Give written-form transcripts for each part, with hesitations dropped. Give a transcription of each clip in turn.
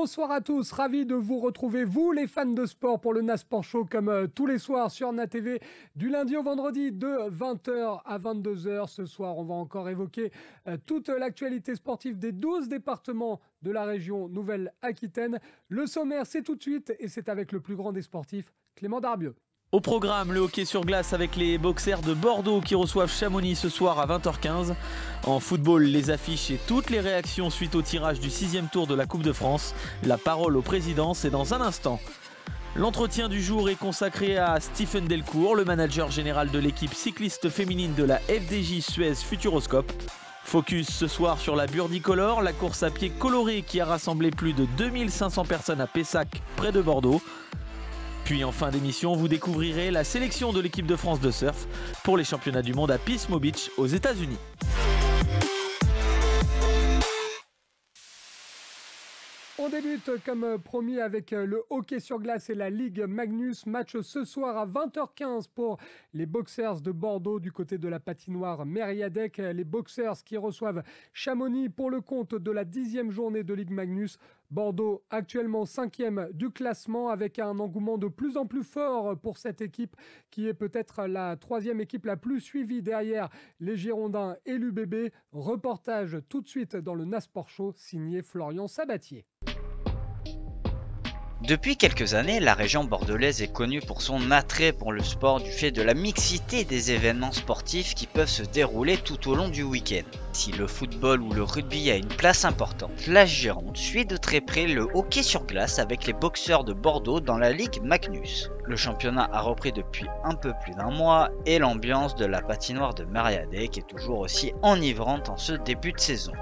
Bonsoir à tous, ravi de vous retrouver, vous les fans de sport, pour le NASPORT Show comme tous les soirs sur NATV du lundi au vendredi de 20h à 22h. Ce soir, on va encore évoquer toute l'actualité sportive des 12 départements de la région Nouvelle-Aquitaine. Le sommaire, c'est tout de suite et c'est avec le plus grand des sportifs, Clément Darbieux. Au programme, le hockey sur glace avec les Boxers de Bordeaux qui reçoivent Chamonix ce soir à 20h15. En football, les affiches et toutes les réactions suite au tirage du 6e tour de la Coupe de France. La parole au président, c'est dans un instant. L'entretien du jour est consacré à Stephen Delcourt, le manager général de l'équipe cycliste féminine de la FDJ Suez Futuroscope. Focus ce soir sur la Burdicolor, la course à pied colorée qui a rassemblé plus de 2500 personnes à Pessac, près de Bordeaux. Puis en fin d'émission, vous découvrirez la sélection de l'équipe de France de surf pour les championnats du monde à Pismo Beach aux États-Unis. On débute comme promis avec le hockey sur glace et la Ligue Magnus. Match ce soir à 20h15 pour les Boxers de Bordeaux du côté de la patinoire Mériadec. Les Boxers qui reçoivent Chamonix pour le compte de la 10e journée de Ligue Magnus. Bordeaux actuellement 5e du classement avec un engouement de plus en plus fort pour cette équipe qui est peut-être la 3e équipe la plus suivie derrière les Girondins et l'UBB. Reportage tout de suite dans le NASPORT Show signé Florian Sabatier. Depuis quelques années, la région bordelaise est connue pour son attrait pour le sport du fait de la mixité des événements sportifs qui peuvent se dérouler tout au long du week-end. Si le football ou le rugby a une place importante, la Gironde suit de très près le hockey sur glace avec les Boxers de Bordeaux dans la Ligue Magnus. Le championnat a repris depuis un peu plus d'un mois et l'ambiance de la patinoire de Mériadec est toujours aussi enivrante en ce début de saison.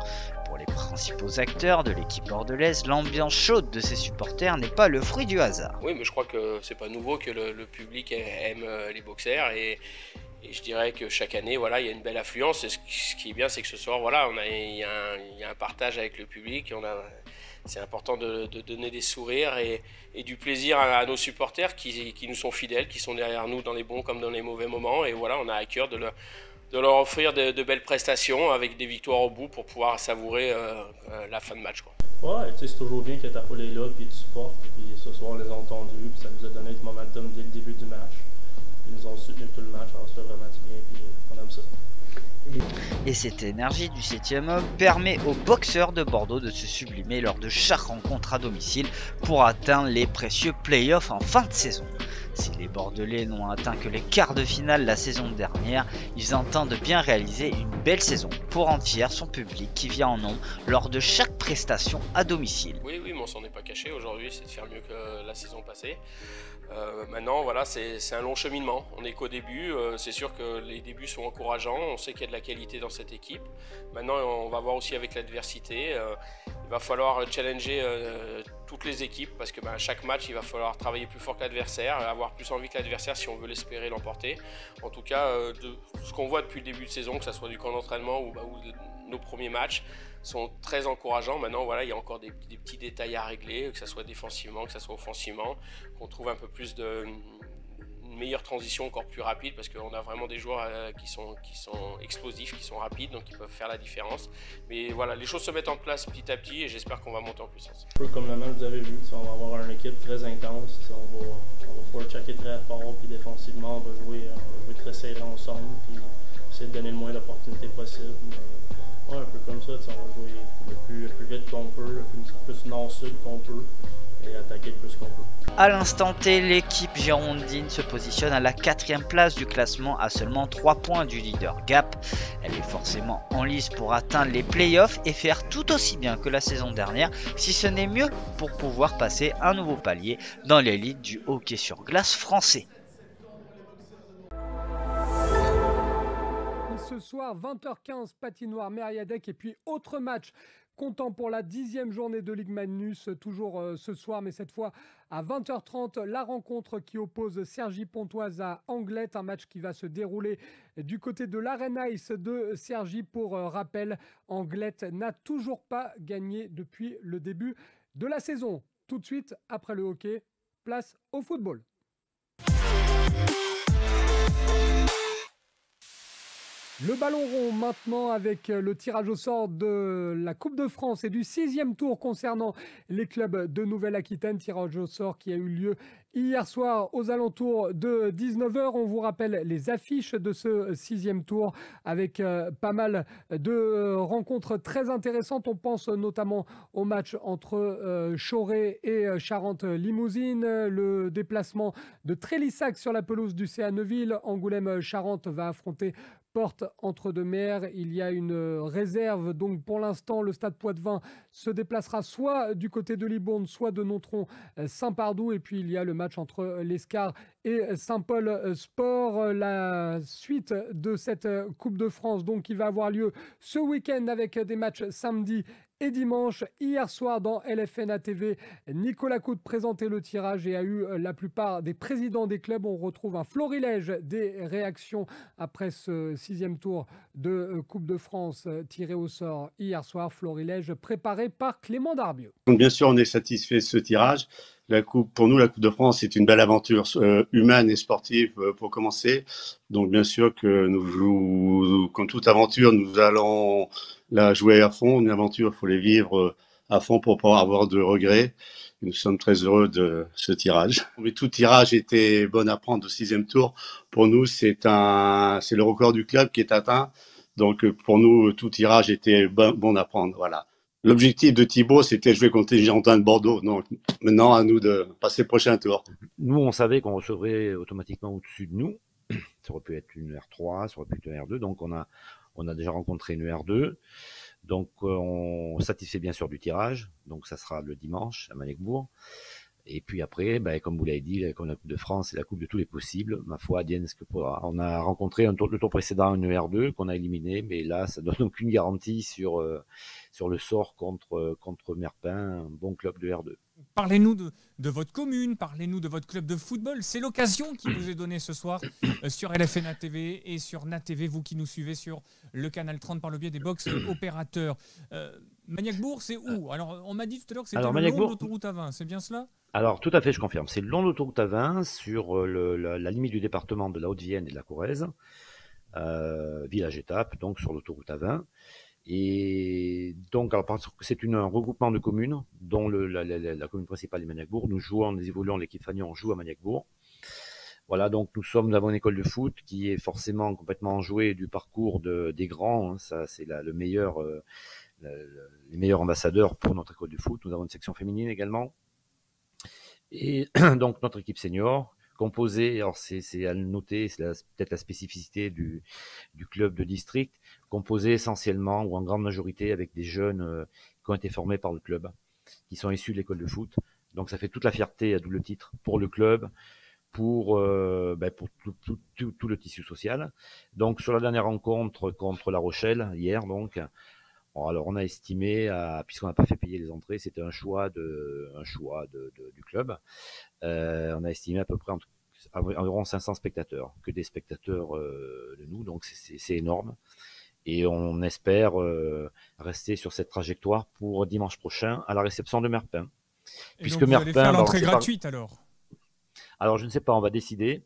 Pour les principaux acteurs de l'équipe bordelaise, l'ambiance chaude de ses supporters n'est pas le fruit du hasard. Oui, mais je crois que c'est pas nouveau que le public aime les boxers et je dirais que chaque année, voilà, il y a une belle affluence. Et ce qui est bien, c'est que ce soir, voilà, il y a un partage avec le public. C'est important de donner des sourires et du plaisir à nos supporters qui nous sont fidèles, qui sont derrière nous dans les bons comme dans les mauvais moments. Et voilà, on a à cœur de leur offrir de belles prestations avec des victoires au bout pour pouvoir savourer la fin de match, quoi. Ouais, tu sais, c'est toujours bien que ta foule est là, puis tu supportes, puis ce soir on les a entendus, puis ça nous a donné du momentum dès le début du match. Ils nous ont soutenu tout le match, alors ça fait vraiment du bien, puis on aime ça. Et cette énergie du 7e homme permet aux Boxers de Bordeaux de se sublimer lors de chaque rencontre à domicile pour atteindre les précieux playoffs en fin de saison. Si les Bordelais n'ont atteint que les quarts de finale la saison dernière, ils entendent bien réaliser une belle saison pour rendre fier son public qui vient en nombre lors de chaque prestation à domicile. Oui, mais on s'en est pas caché. Aujourd'hui, c'est de faire mieux que la saison passée. Maintenant, voilà, c'est un long cheminement. On n'est qu'au début. C'est sûr que les débuts sont encourageants. On sait qu'il y a de la qualité dans cette équipe. Maintenant, on va voir aussi avec l'adversité. Il va falloir challenger toutes les équipes parce que chaque match, il va falloir travailler plus fort que l'adversaire, avoir plus envie que l'adversaire si on veut l'espérer l'emporter. En tout cas, de ce qu'on voit depuis le début de saison, que ce soit du camp d'entraînement ou nos premiers matchs, sont très encourageants. Maintenant, voilà, il y a encore des petits détails à régler, que ce soit défensivement, que ce soit offensivement, qu'on trouve un peu plus une meilleure transition encore plus rapide parce qu'on a vraiment des joueurs qui sont explosifs, qui sont rapides, donc qui peuvent faire la différence. Mais voilà, les choses se mettent en place petit à petit et j'espère qu'on va monter en puissance. Un peu comme le match que vous avez vu, on va avoir une équipe très intense, on va forechecker très fort, puis défensivement, on va jouer très serré ensemble, puis essayer de donner le moins d'opportunités possible. Ouais, un peu comme ça, on va jouer le plus vite qu'on peut, le plus nord-sud qu'on peut et attaquer le plus qu'on peut. À l'instant T, l'équipe girondine se positionne à la 4e place du classement à seulement 3 points du leader Gap. Elle est forcément en lice pour atteindre les playoffs et faire tout aussi bien que la saison dernière, si ce n'est mieux, pour pouvoir passer un nouveau palier dans l'élite du hockey sur glace français. Ce soir, 20h15, patinoire Mériadec et puis autre match comptant pour la 10e journée de Ligue Magnus, toujours ce soir, mais cette fois à 20h30, la rencontre qui oppose Cergy-Pontoise à Anglet, un match qui va se dérouler du côté de l'Arena Ice de Cergy. Pour rappel, Anglet n'a toujours pas gagné depuis le début de la saison. Tout de suite, après le hockey, place au football. Le ballon rond maintenant avec le tirage au sort de la Coupe de France et du 6e tour concernant les clubs de Nouvelle-Aquitaine. Tirage au sort qui a eu lieu hier soir aux alentours de 19h. On vous rappelle les affiches de ce 6e tour avec pas mal de rencontres très intéressantes. On pense notamment au match entre Choré et Charente-Limousine, le déplacement de Trélissac sur la pelouse du CA Neuville. Angoulême-Charente va affronter Porte entre deux mers. Il y a une réserve. Donc pour l'instant, le Stade Poitvin se déplacera soit du côté de Libourne, soit de Nontron-Saint-Pardoux. Et puis il y a le match entre l'Escar et Saint-Paul Sport. La suite de cette Coupe de France, donc, qui va avoir lieu ce week-end avec des matchs samedi et dimanche. Hier soir dans LFNA TV, Nicolas Coude présentait le tirage et a eu la plupart des présidents des clubs. On retrouve un florilège des réactions après ce 6e tour de Coupe de France tiré au sort hier soir. Florilège préparé par Clément Darbieux. Bien sûr, on est satisfait de ce tirage. Pour nous, la Coupe de France, c'est une belle aventure humaine et sportive pour commencer. Donc, bien sûr que comme toute aventure, nous allons la jouer à fond. Une aventure, il faut les vivre à fond pour pas avoir de regrets. Et nous sommes très heureux de ce tirage. Mais tout tirage était bon à prendre au 6e tour. Pour nous, c'est le record du club qui est atteint. Donc, pour nous, tout tirage était bon à prendre. Voilà. L'objectif de Thibaut, c'était de jouer contre les Girondins de Bordeaux. Donc, maintenant, à nous de passer le prochain tour. Nous, on savait qu'on recevrait automatiquement au-dessus de nous. Ça aurait pu être une R3, ça aurait pu être une R2. Donc, on a déjà rencontré une R2. Donc, on satisfait bien sûr du tirage. Donc, ça sera le dimanche à Magnecbourg. Et puis après, comme vous l'avez dit, comme la Coupe de France, c'est la Coupe de tous les possibles. Ma foi, Diane, on a rencontré le tour précédent une R2 qu'on a éliminé, mais là, ça donne aucune garantie sur le sort contre Merpin, un bon club de R2. Parlez-nous de votre commune, parlez-nous de votre club de football. C'est l'occasion qui vous est donnée ce soir sur LFNA TV et sur NAT TV, vous qui nous suivez sur le canal 30 par le biais des box opérateurs. Magnecbourg, c'est où? Alors, on m'a dit tout à l'heure que c'était le long de l'autoroute A20, c'est bien cela? Alors, tout à fait, je confirme. C'est le long de l'autoroute A20, sur la limite du département de la Haute-Vienne et de la Corrèze, village-étape, donc sur l'autoroute A20. Et donc, alors, c'est un regroupement de communes, dont la commune principale est Magnecbourg. Nous évoluons, l'équipe Fagnon, on joue à Magnecbourg. Voilà, donc nous avons une école de foot qui est forcément complètement enjouée du parcours des grands. Hein, ça, c'est les meilleurs ambassadeurs pour notre école de foot. Nous avons une section féminine également. Et donc, notre équipe senior, composée, alors c'est à noter, c'est peut-être la spécificité du club de district, composée essentiellement ou en grande majorité avec des jeunes qui ont été formés par le club, qui sont issus de l'école de foot. Donc, ça fait toute la fierté à double titre pour le club, pour tout le tissu social. Donc, sur la dernière rencontre contre La Rochelle, hier, donc, alors on a estimé, puisqu'on n'a pas fait payer les entrées, c'était un choix du club. On a estimé à peu près environ 500 spectateurs, que des spectateurs de nous, donc c'est énorme. Et on espère rester sur cette trajectoire pour dimanche prochain à la réception de Merpin. Puisque donc vous allez faire l'entrée gratuite alors? Alors, je ne sais pas, on va décider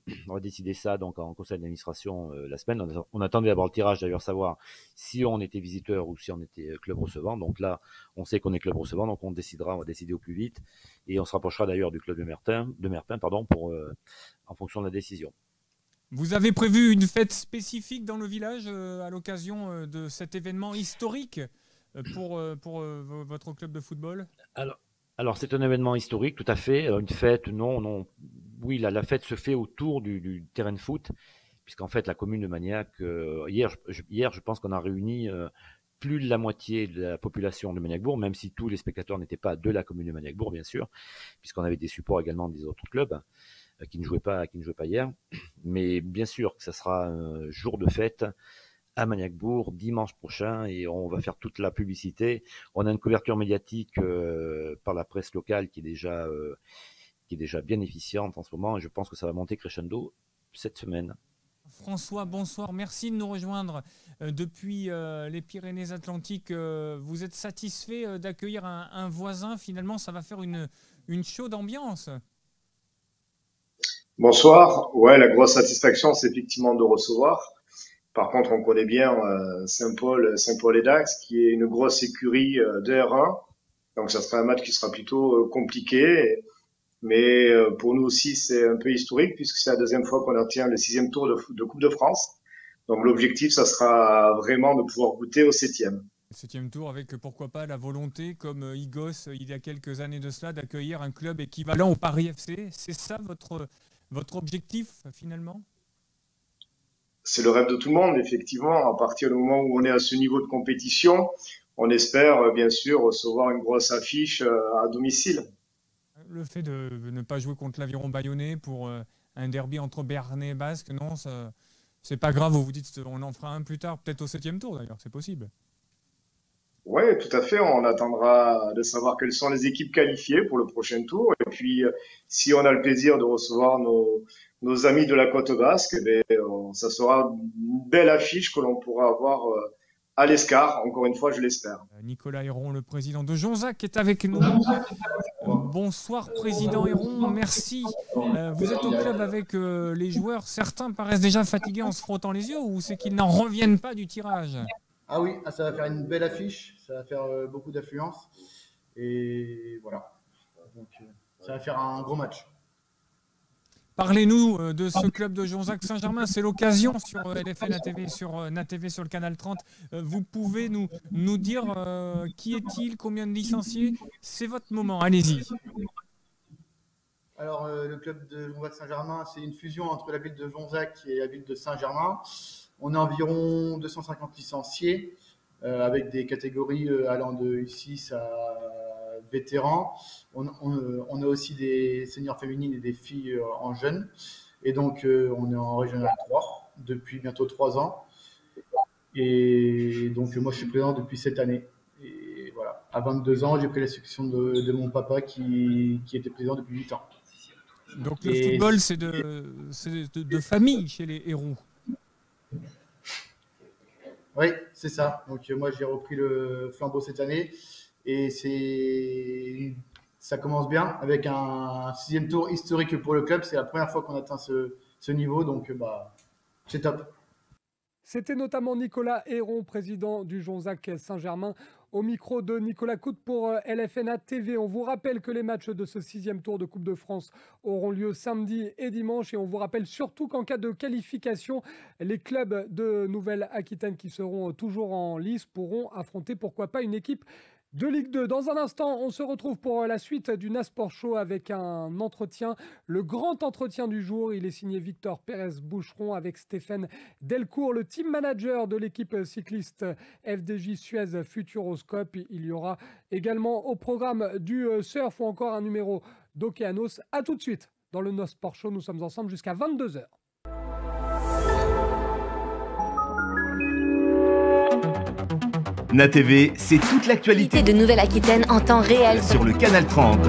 ça donc en conseil d'administration la semaine. On attendait d'avoir le tirage, d'ailleurs, savoir si on était visiteur ou si on était club recevant. Donc là, on sait qu'on est club recevant, donc on va décider au plus vite. Et on se rapprochera d'ailleurs du club de Merpin, en fonction de la décision. Vous avez prévu une fête spécifique dans le village à l'occasion de cet événement historique pour votre club de football? Alors, c'est un événement historique, tout à fait. Une fête, non. Oui, la fête se fait autour du terrain de foot, puisqu'en fait, la commune de Magnac, hier, je pense qu'on a réuni plus de la moitié de la population de Magnecbourg, même si tous les spectateurs n'étaient pas de la commune de Magnecbourg, bien sûr, puisqu'on avait des supports également des autres clubs qui ne jouaient pas hier. Mais bien sûr que ça sera un jour de fête à Magnecbourg dimanche prochain et on va faire toute la publicité. On a une couverture médiatique par la presse locale qui est déjà bien efficiente en ce moment et je pense que ça va monter crescendo cette semaine. François, bonsoir. Merci de nous rejoindre depuis les Pyrénées-Atlantiques. Vous êtes satisfait d'accueillir un voisin? Finalement, ça va faire une chaude ambiance. Bonsoir. Ouais, la grosse satisfaction, c'est effectivement de recevoir. Par contre, on connaît bien Saint-Paul et Dax, qui est une grosse écurie de R1. Donc, ça sera un match qui sera plutôt compliqué. Mais pour nous aussi, c'est un peu historique puisque c'est la deuxième fois qu'on obtient le 6e tour de Coupe de France. Donc, l'objectif, ça sera vraiment de pouvoir goûter au 7e. 7e tour avec, pourquoi pas, la volonté, comme Igos, il y a quelques années de cela, d'accueillir un club équivalent au Paris FC. C'est ça votre objectif, finalement? C'est le rêve de tout le monde, effectivement. À partir du moment où on est à ce niveau de compétition, on espère, bien sûr, recevoir une grosse affiche à domicile. Le fait de ne pas jouer contre l'Aviron Bayonnais pour un derby entre Béarnais et Basque, non, c'est pas grave. Vous vous dites, on en fera un plus tard, peut-être au 7e tour d'ailleurs, c'est possible. Oui, tout à fait. On attendra de savoir quelles sont les équipes qualifiées pour le prochain tour. Et puis, si on a le plaisir de recevoir nos amis de la côte basque, ça sera une belle affiche que l'on pourra avoir à l'Escar, encore une fois, je l'espère. Nicolas Héron, le président de Jonzac, est avec nous. Bonsoir, président Héron, merci. Vous êtes au club avec les joueurs. Certains paraissent déjà fatigués en se frottant les yeux, ou c'est qu'ils n'en reviennent pas du tirage? Ah oui, ça va faire une belle affiche, ça va faire beaucoup d'affluence. Et voilà. Donc, ça va faire un gros match. Parlez-nous de ce club de Jonzac-Saint-Germain. C'est l'occasion sur LFN ATV, sur NATV, sur le canal 30. Vous pouvez nous dire qui est-il, combien de licenciés? C'est votre moment, allez-y. Alors, le club de Jonzac-Saint-Germain, c'est une fusion entre la ville de Jonzac et la ville de Saint-Germain. On a environ 250 licenciés, avec des catégories allant de U6 à vétérans. On a aussi des seniors féminines et des filles en jeunes. Et donc, on est en Régional 3 depuis bientôt 3 ans. Et donc, moi, je suis président depuis cette année. Et voilà, à 22 ans, j'ai pris la succession de mon papa qui était président depuis 8 ans. Donc, le football, c'est de famille chez les Héros. Oui, c'est ça. Donc, moi, j'ai repris le flambeau cette année. Et ça commence bien avec un 6e tour historique pour le club. C'est la première fois qu'on atteint ce niveau, donc c'est top. C'était notamment Nicolas Héron, président du Jonzac Saint-Germain, au micro de Nicolas Coute pour LFNA TV. On vous rappelle que les matchs de ce 6e tour de Coupe de France auront lieu samedi et dimanche. Et on vous rappelle surtout qu'en cas de qualification, les clubs de Nouvelle-Aquitaine qui seront toujours en lice pourront affronter, pourquoi pas, une équipe de Ligue 2. Dans un instant, on se retrouve pour la suite du NASPORT Show avec un entretien, le grand entretien du jour. Il est signé Victor Pérez-Boucheron avec Stéphane Delcourt, le team manager de l'équipe cycliste FDJ Suez Futuroscope. Il y aura également au programme du surf ou encore un numéro d'Océanos. A tout de suite dans le NASPORT Show. Nous sommes ensemble jusqu'à 22h. NATV, c'est toute l'actualité de Nouvelle-Aquitaine en temps réel sur le canal 30.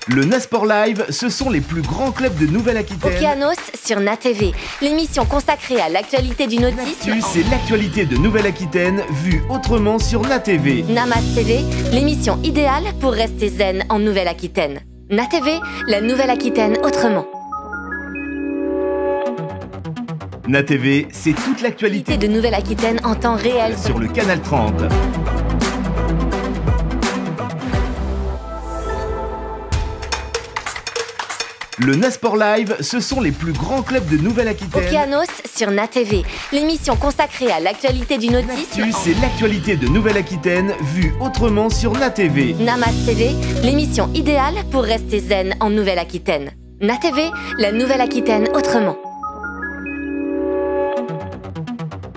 Le NASPORT Live, ce sont les plus grands clubs de Nouvelle-Aquitaine. Océanos sur NATV, l'émission consacrée à l'actualité du nautisme. C'est l'actualité de Nouvelle-Aquitaine vue autrement sur NATV. Namas TV, l'émission idéale pour rester zen en Nouvelle-Aquitaine. NATV, la Nouvelle-Aquitaine autrement. NATV, c'est toute l'actualité de Nouvelle-Aquitaine en temps réel sur le canal 30. Le NASPORT Live, ce sont les plus grands clubs de Nouvelle-Aquitaine. Océanos sur NATV, l'émission consacrée à l'actualité du nautisme. C'est l'actualité de Nouvelle-Aquitaine vue autrement sur NATV. Namas TV, l'émission idéale pour rester zen en Nouvelle-Aquitaine. NATV, la Nouvelle-Aquitaine autrement.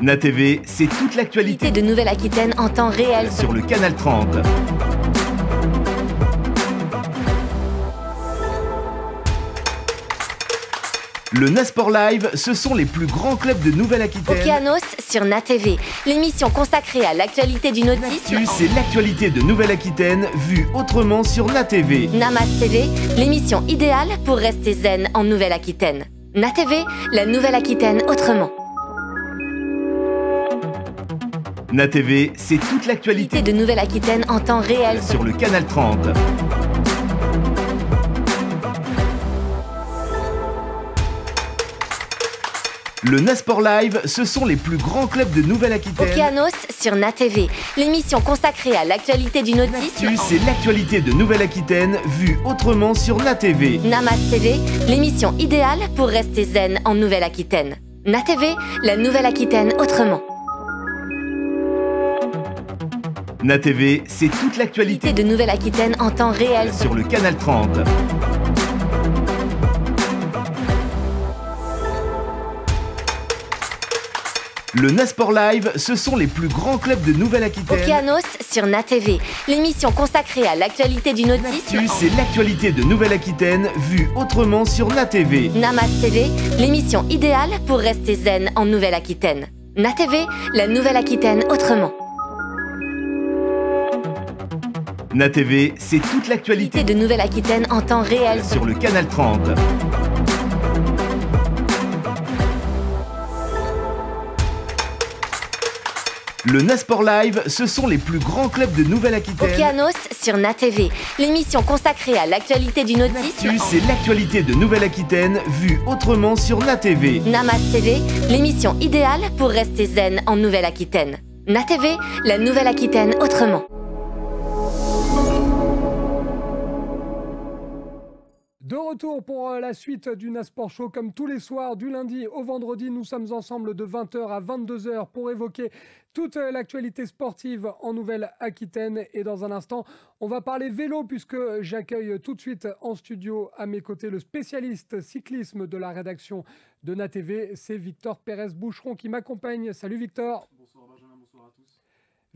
NATV, c'est toute l'actualité de Nouvelle-Aquitaine en temps réel sur le canal 30. Le NASPORT Live, ce sont les plus grands clubs de Nouvelle-Aquitaine. Océanos sur NATV, l'émission consacrée à l'actualité du nautisme. C'est l'actualité de Nouvelle-Aquitaine vue autrement sur NATV. Namas TV, l'émission idéale pour rester zen en Nouvelle-Aquitaine. NATV, la Nouvelle-Aquitaine autrement. NATV, c'est toute l'actualité de Nouvelle-Aquitaine en temps réel sur le canal 30. Le Nasport Live, ce sont les plus grands clubs de Nouvelle-Aquitaine. Okeanos sur NATV, l'émission consacrée à l'actualité du nautisme. L'actu, c'est l'actualité de Nouvelle-Aquitaine vue autrement sur NATV. Namas TV, l'émission idéale pour rester zen en Nouvelle-Aquitaine. NATV, la Nouvelle-Aquitaine autrement. NATV, c'est toute l'actualité de Nouvelle-Aquitaine en temps réel sur le canal 30. Le Nasport Live, ce sont les plus grands clubs de Nouvelle-Aquitaine. Okeanos sur NATV, l'émission consacrée à l'actualité du nautisme. L'actu, c'est l'actualité de Nouvelle-Aquitaine vue autrement sur NATV. Namas TV, l'émission idéale pour rester zen en Nouvelle-Aquitaine. NATV, la Nouvelle-Aquitaine autrement. NATV, c'est toute l'actualité de Nouvelle-Aquitaine en temps réel sur le canal 30. Le Nasport Live, ce sont les plus grands clubs de Nouvelle-Aquitaine. Okeanos sur NATV, l'émission consacrée à l'actualité du nautisme. L'actu, c'est l'actualité de Nouvelle-Aquitaine vue autrement sur NATV. Namas TV, l'émission idéale pour rester zen en Nouvelle-Aquitaine. NATV, la Nouvelle-Aquitaine autrement. De retour pour la suite du Nasport Show. Comme tous les soirs, du lundi au vendredi, nous sommes ensemble de 20h à 22h pour évoquer toute l'actualité sportive en Nouvelle-Aquitaine. Et dans un instant, on va parler vélo puisque j'accueille tout de suite en studio à mes côtés le spécialiste cyclisme de la rédaction de NATV. C'est Victor Pérez-Boucheron qui m'accompagne. Salut Victor. Bonsoir Benjamin, bonsoir à tous.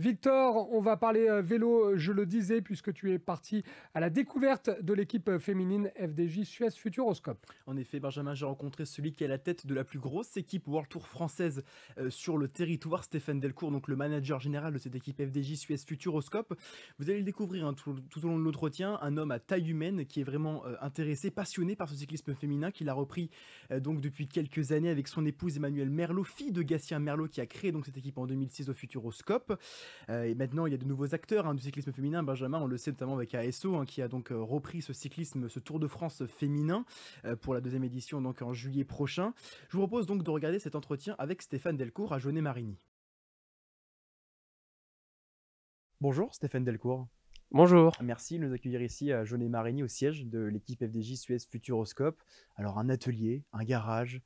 Victor, on va parler vélo, je le disais, puisque tu es parti à la découverte de l'équipe féminine FDJ Suez Futuroscope. En effet, Benjamin, j'ai rencontré celui qui est à la tête de la plus grosse équipe World Tour française sur le territoire, Stéphane Delcourt, donc le manager général de cette équipe FDJ Suez Futuroscope. Vous allez le découvrir tout au long de l'entretien, un homme à taille humaine qui est vraiment intéressé, passionné par ce cyclisme féminin qu'il a repris donc depuis quelques années avec son épouse Emmanuelle Merlot, fille de Gatien Merlot qui a créé donc cette équipe en 2006 au Futuroscope. Et maintenant, il y a de nouveaux acteurs du cyclisme féminin. Benjamin, on le sait notamment avec ASO, qui a donc repris ce cyclisme, ce Tour de France féminin pour la deuxième édition donc en juillet prochain. Je vous propose donc de regarder cet entretien avec Stéphane Delcourt à Jaunet-Marigny. Bonjour Stéphane Delcourt. Bonjour. Merci de nous accueillir ici à Jaunet-Marigny au siège de l'équipe FDJ Suez Futuroscope. Alors un atelier, un garage,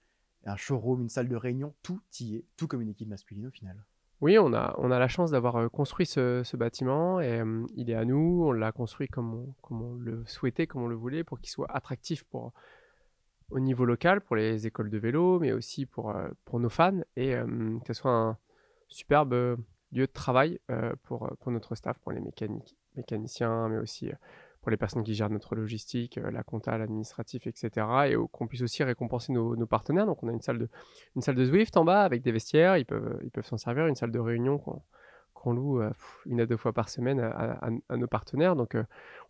un showroom, une salle de réunion, tout y est, tout comme une équipe masculine au final. Oui, on a la chance d'avoir construit ce bâtiment et il est à nous. On l'a construit comme on le souhaitait, comme on le voulait, pour qu'il soit attractif au niveau local, pour les écoles de vélo, mais aussi pour nos fans et que ce soit un superbe lieu de travail pour notre staff, pour les mécaniciens, mais aussi pour les personnes qui gèrent notre logistique, la compta, l'administratif, etc. Et qu'on puisse aussi récompenser nos partenaires. Donc on a une salle de Zwift en bas avec des vestiaires, ils peuvent s'en servir, une salle de réunion qu'on loue 1 à 2 fois par semaine à nos partenaires. Donc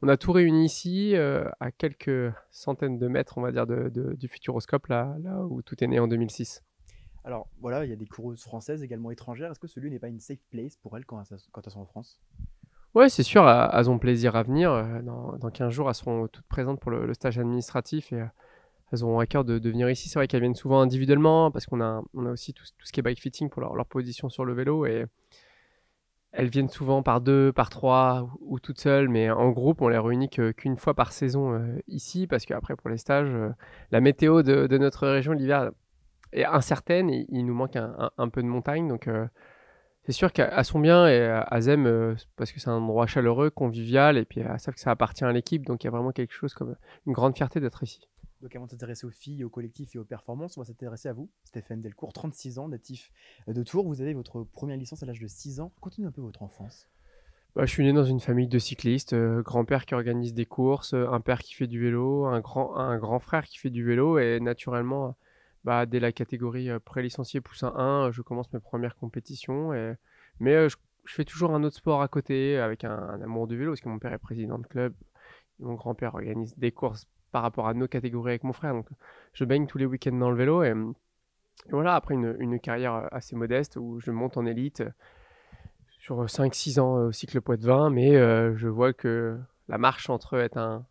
on a tout réuni ici, à quelques centaines de mètres, on va dire, du Futuroscope, là où tout est né en 2006. Alors voilà, il y a des coureuses françaises, également étrangères. Est-ce que celui n'est pas une safe place pour elles quand elles sont en France ? Oui, c'est sûr, elles ont plaisir à venir. Dans 15 jours, elles seront toutes présentes pour le stage administratif et elles auront à cœur de venir ici. C'est vrai qu'elles viennent souvent individuellement parce qu'on a aussi tout ce qui est bike fitting pour leur position sur le vélo et elles viennent souvent par 2, par 3 ou toutes seules, mais en groupe, on les réunit qu'une fois par saison ici parce qu'après, pour les stages, la météo de notre région l'hiver est incertaine et il nous manque un peu de montagne. Donc, c'est sûr qu'elles sont bien et elles aiment parce que c'est un endroit chaleureux, convivial et puis elles savent que ça appartient à l'équipe. Donc, il y a vraiment quelque chose comme une grande fierté d'être ici. Donc avant de s'intéresser aux filles, au collectif et aux performances, on va s'intéresser à vous, Stéphane Delcourt, 36 ans, natif de Tours. Vous avez votre première licence à l'âge de 6 ans. Continuez un peu votre enfance. Je suis né dans une famille de cyclistes, grand-père qui organise des courses, un père qui fait du vélo, un grand frère qui fait du vélo et naturellement, dès la catégorie pré-licencié Poussin 1, je commence mes premières compétitions. Mais je fais toujours un autre sport à côté avec un amour du vélo parce que mon père est président de club. Mon grand-père organise des courses par rapport à nos catégories avec mon frère. Donc, je baigne tous les week-ends dans le vélo. Et voilà, après une carrière assez modeste où je monte en élite sur 5-6 ans au cycle Poitvin. Mais je vois que la marche entre être un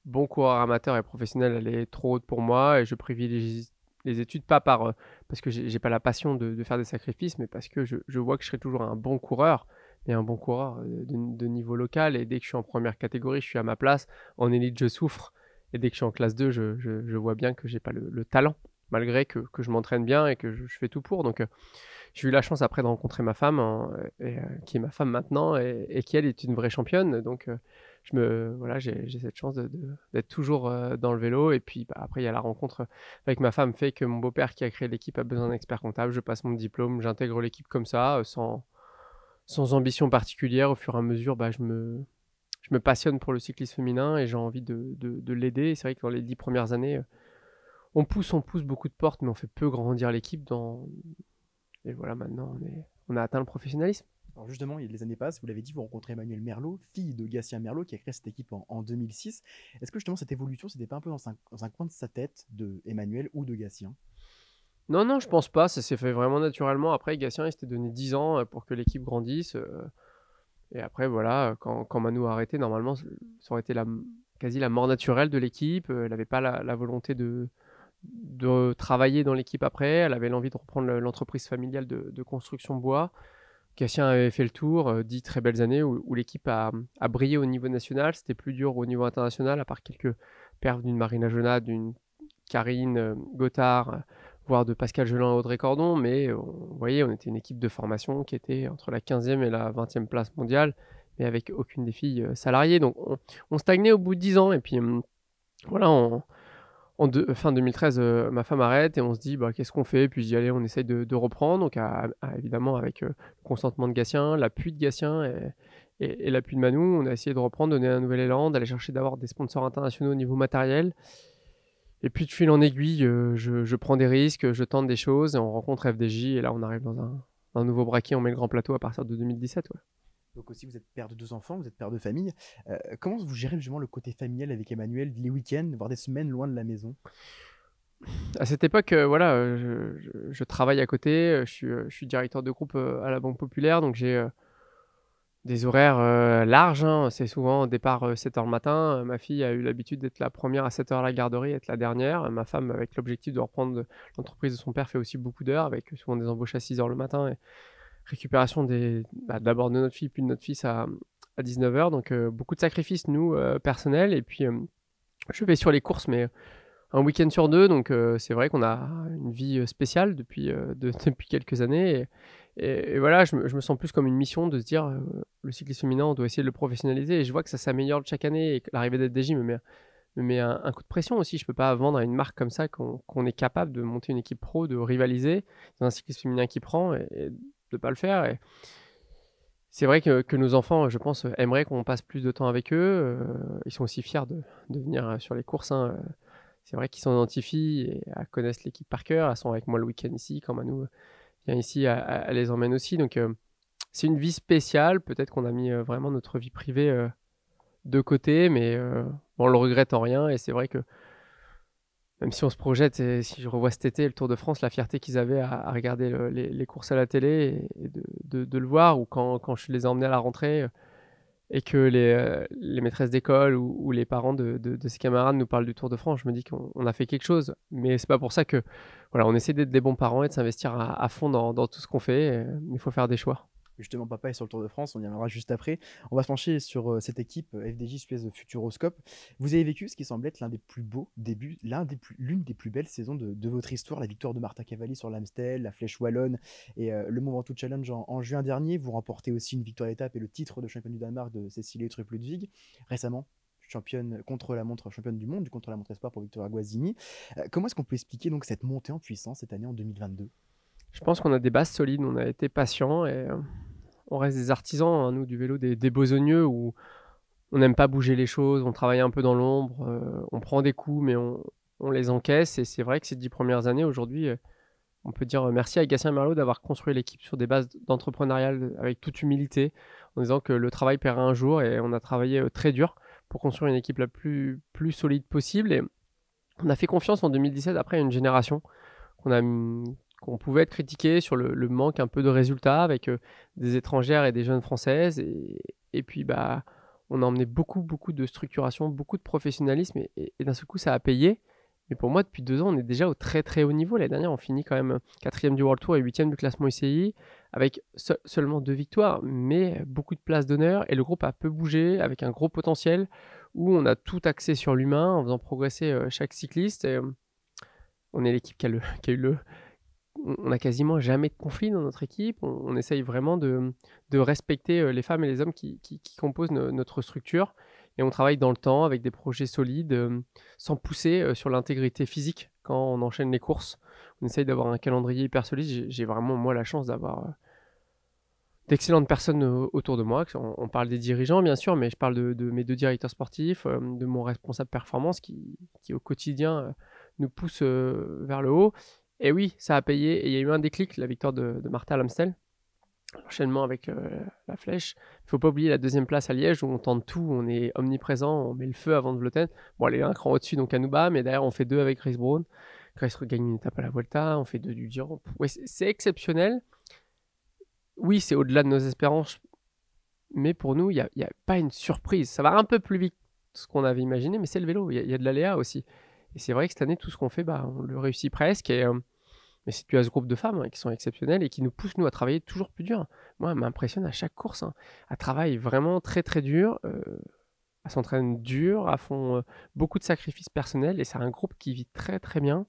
bon coureur amateur et professionnel, elle est trop haute pour moi. Et je privilégie les études, pas parce que j'ai pas la passion de faire des sacrifices, mais parce que je vois que je serai toujours un bon coureur, et un bon coureur de niveau local. Et dès que je suis en première catégorie, je suis à ma place. En élite, je souffre. Et dès que je suis en classe 2, je vois bien que j'ai pas le talent, malgré que je m'entraîne bien et que je fais tout pour. Donc, j'ai eu la chance après de rencontrer ma femme, qui est ma femme maintenant, et qui elle est une vraie championne. Donc, j'ai cette chance d'être toujours dans le vélo. Et puis après, il y a la rencontre avec ma femme, fait que mon beau-père qui a créé l'équipe a besoin d'un expert comptable. Je passe mon diplôme, j'intègre l'équipe comme ça, sans ambition particulière. Au fur et à mesure, je me passionne pour le cyclisme féminin et j'ai envie de l'aider. Et c'est vrai que dans les 10 premières années, on pousse beaucoup de portes, mais on fait peu grandir l'équipe. Et voilà, maintenant, on a atteint le professionnalisme. Alors justement, les années passent, vous l'avez dit, vous rencontrez Emmanuelle Merlot, fille de Gatien Merlot, qui a créé cette équipe en 2006. Est-ce que justement cette évolution, c'était pas un peu dans un coin de sa tête de Emmanuel ou de Gatien? Non, je pense pas, ça s'est fait vraiment naturellement. Après, Gatien, il s'était donné 10 ans pour que l'équipe grandisse. Et après, voilà, quand Manu a arrêté, normalement, ça aurait été quasi la mort naturelle de l'équipe. Elle n'avait pas la volonté de travailler dans l'équipe après. Elle avait l'envie de reprendre l'entreprise familiale de construction bois. Gatien avait fait le tour, 10 très belles années où l'équipe a brillé au niveau national. C'était plus dur au niveau international, à part quelques perfs d'une Marina Jonat, d'une Karine Gothard, voire de Pascal Gelin et Audrey Cordon. Mais vous voyez, on était une équipe de formation qui était entre la 15e et la 20e place mondiale, mais avec aucune des filles salariées. Donc on stagnait au bout de 10 ans. Et puis voilà, fin 2013, ma femme arrête et on se dit qu'est-ce qu'on fait? Puis je dis allez, on essaye de reprendre. Donc évidemment avec le consentement de Gatien, l'appui de Gatien et l'appui de Manu, on a essayé de reprendre, donner un nouvel élan, d'aller chercher d'avoir des sponsors internationaux au niveau matériel. Et puis de fil en aiguille, je prends des risques, je tente des choses et on rencontre FDJ. Et là, on arrive dans un nouveau braquet, on met le grand plateau à partir de 2017. Ouais. Donc aussi, vous êtes père de 2 enfants, vous êtes père de famille. Comment vous gérez justement le côté familial avec Emmanuel, les week-ends, voire des semaines loin de la maison? À cette époque, je travaille à côté, je suis directeur de groupe à la Banque Populaire, donc j'ai des horaires larges. C'est souvent départ 7h le matin. Ma fille a eu l'habitude d'être la première à 7h à la garderie, être la dernière. Ma femme, avec l'objectif de reprendre l'entreprise de son père, fait aussi beaucoup d'heures, avec souvent des embauches à 6h le matin. Et récupération d'abord de notre fille, puis de notre fils à 19h. Donc beaucoup de sacrifices, nous, personnels. Et puis je vais sur les courses, mais un week-end sur 2. Donc c'est vrai qu'on a une vie spéciale depuis quelques années. Et voilà, je me sens plus comme une mission de se dire le cyclisme féminin, on doit essayer de le professionnaliser. Et je vois que ça s'améliore chaque année et que l'arrivée d'FDJ me met un coup de pression aussi. Je ne peux pas vendre à une marque comme ça qu'on est capable de monter une équipe pro, de rivaliser dans un cyclisme féminin qui prend et de ne pas le faire. Et c'est vrai que nos enfants, je pense, aimeraient qu'on passe plus de temps avec eux. Ils sont aussi fiers de venir sur les courses. C'est vrai qu'ils s'identifient et connaissent l'équipe par cœur. Elles sont avec moi le week-end ici, quand Manu vient ici, elle les emmène aussi. Donc c'est une vie spéciale. Peut-être qu'on a mis vraiment notre vie privée de côté, mais on le regrette en rien. Et c'est vrai que même si on se projette, et si je revois cet été le Tour de France, la fierté qu'ils avaient à regarder les courses à la télé et de le voir, ou quand je les ai emmenés à la rentrée et que les maîtresses d'école ou les parents de ses camarades nous parlent du Tour de France, je me dis qu'on a fait quelque chose. Mais c'est pas pour ça que voilà, on essaie d'être des bons parents et de s'investir à fond dans tout ce qu'on fait. Mais il faut faire des choix. Justement, papa est sur le Tour de France, on y reviendra juste après. On va se pencher sur cette équipe FDJ Suez Futuroscope. Vous avez vécu ce qui semble être l'un des plus beaux débuts, l'une des plus belles saisons de votre histoire, la victoire de Marta Cavalli sur l'Amstel, la Flèche Wallonne et le Mont Ventoux Challenge en juin dernier. Vous remportez aussi une victoire d'étape et le titre de championne du Danemark de Cécilie Uttrup-Ludwig. Récemment, championne contre-la-montre, championne du monde du contre-la-montre espoir pour Victoria Guazzini. Comment est-ce qu'on peut expliquer donc cette montée en puissance cette année en 2022? Je pense qu'on a des bases solides, on a été patients et on reste des artisans, nous, du vélo, des besogneux où on n'aime pas bouger les choses, on travaille un peu dans l'ombre, on prend des coups, mais on les encaisse. Et c'est vrai que ces 10 premières années, aujourd'hui, on peut dire merci à Gatien Merlot d'avoir construit l'équipe sur des bases d'entrepreneurial avec toute humilité, en disant que le travail paiera un jour, et on a travaillé très dur pour construire une équipe la plus solide possible. Et on a fait confiance en 2017 après une génération qu'on pouvait être critiqué sur le manque un peu de résultats avec des étrangères et des jeunes françaises. Et puis, on a emmené beaucoup de structuration, beaucoup de professionnalisme. Et d'un seul coup, ça a payé. Mais pour moi, depuis 2 ans, on est déjà au très très haut niveau. L'année dernière, on finit quand même 4e du World Tour et 8e du classement UCI, avec seulement 2 victoires, mais beaucoup de places d'honneur. Et le groupe a peu bougé, avec un gros potentiel, où on a tout axé sur l'humain, en faisant progresser chaque cycliste. Et, on est l'équipe qui a eu le... On n'a quasiment jamais de conflit dans notre équipe. On essaye vraiment de respecter les femmes et les hommes qui composent notre structure. Et on travaille dans le temps avec des projets solides, sans pousser sur l'intégrité physique quand on enchaîne les courses. On essaye d'avoir un calendrier hyper solide. J'ai vraiment, moi, la chance d'avoir d'excellentes personnes autour de moi. On parle des dirigeants, bien sûr, mais je parle de mes 2 directeurs sportifs, de mon responsable performance qui au quotidien nous pousse vers le haut. Et oui, ça a payé. Et il y a eu un déclic, la victoire de Martha à l'Amstel. L'enchaînement avec la flèche. Il ne faut pas oublier la 2e place à Liège où on tente tout, on est omniprésent, on met le feu avant de Vleuten. Bon, elle est un cran au-dessus, donc Anuba, mais derrière on fait 2 avec Grace Brown. Grace regagne une étape à la Vuelta, on fait 2 du Giro. Ouais, c'est exceptionnel. Oui, c'est au-delà de nos espérances, mais pour nous, il n'y a pas une surprise. Ça va un peu plus vite que ce qu'on avait imaginé, mais c'est le vélo, il y a de l'aléa aussi. Et c'est vrai que cette année, tout ce qu'on fait, on le réussit presque. Et, mais c'est dû à ce groupe de femmes qui sont exceptionnelles et qui nous poussent, nous, à travailler toujours plus dur. Moi, elle m'impressionne à chaque course. Elle travaille vraiment très, très dur. Elle s'entraîne dur, elles font beaucoup de sacrifices personnels. Et c'est un groupe qui vit très, très bien,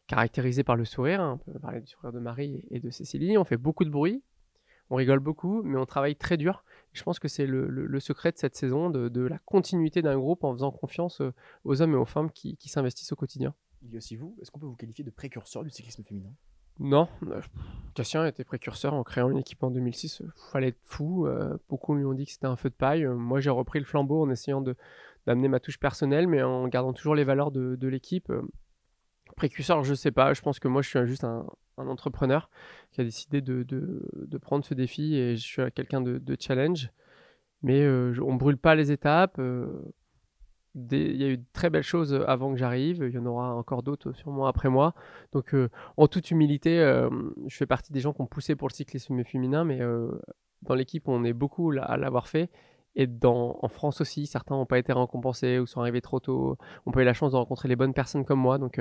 caractérisé par le sourire. On peut parler du sourire de Marie et de Cécilie. On fait beaucoup de bruit. On rigole beaucoup, mais on travaille très dur. Je pense que c'est le secret de cette saison, de la continuité d'un groupe en faisant confiance aux hommes et aux femmes qui s'investissent au quotidien. Il y a aussi vous, est-ce qu'on peut vous qualifier de précurseur du cyclisme féminin? Non, Cassien était précurseur en créant une équipe en 2006. Il fallait être fou. Beaucoup lui ont dit que c'était un feu de paille. Moi, j'ai repris le flambeau en essayant d'amener ma touche personnelle, mais en gardant toujours les valeurs de l'équipe. Précurseur, je sais pas. Je pense que moi, je suis juste un entrepreneur qui a décidé de prendre ce défi et je suis quelqu'un de challenge. Mais on ne brûle pas les étapes. Il y a eu de très belles choses avant que j'arrive. Il y en aura encore d'autres sûrement après moi. Donc, en toute humilité, je fais partie des gens qui ont poussé pour le cyclisme féminin, mais dans l'équipe, on est beaucoup à l'avoir fait. Et en France aussi, certains n'ont pas été récompensés ou sont arrivés trop tôt. On pas eu la chance de rencontrer les bonnes personnes comme moi. Donc,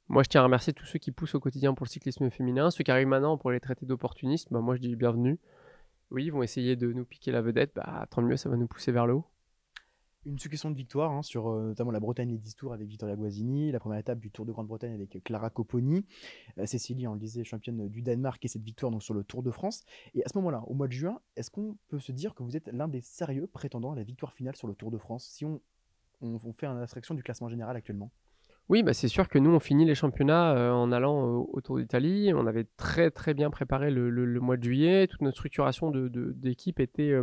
moi, je tiens à remercier tous ceux qui poussent au quotidien pour le cyclisme féminin. Ceux qui arrivent maintenant pour les traiter d'opportunistes, moi, je dis bienvenue. Oui, ils vont essayer de nous piquer la vedette. Tant mieux, ça va nous pousser vers le haut. Une succession de victoires sur notamment la Bretagne Ladies Tour avec Victoria Guazzini, la première étape du Tour de Grande-Bretagne avec Clara Copponi, Cécilie, on le disait, championne du Danemark et cette victoire donc, sur le Tour de France. Et à ce moment-là, au mois de juin, est-ce qu'on peut se dire que vous êtes l'un des sérieux prétendants à la victoire finale sur le Tour de France si on fait une abstraction du classement général actuellement? Oui, c'est sûr que nous, on finit les championnats en allant au Tour d'Italie. On avait très très bien préparé le mois de juillet. Toute notre structuration d'équipe était...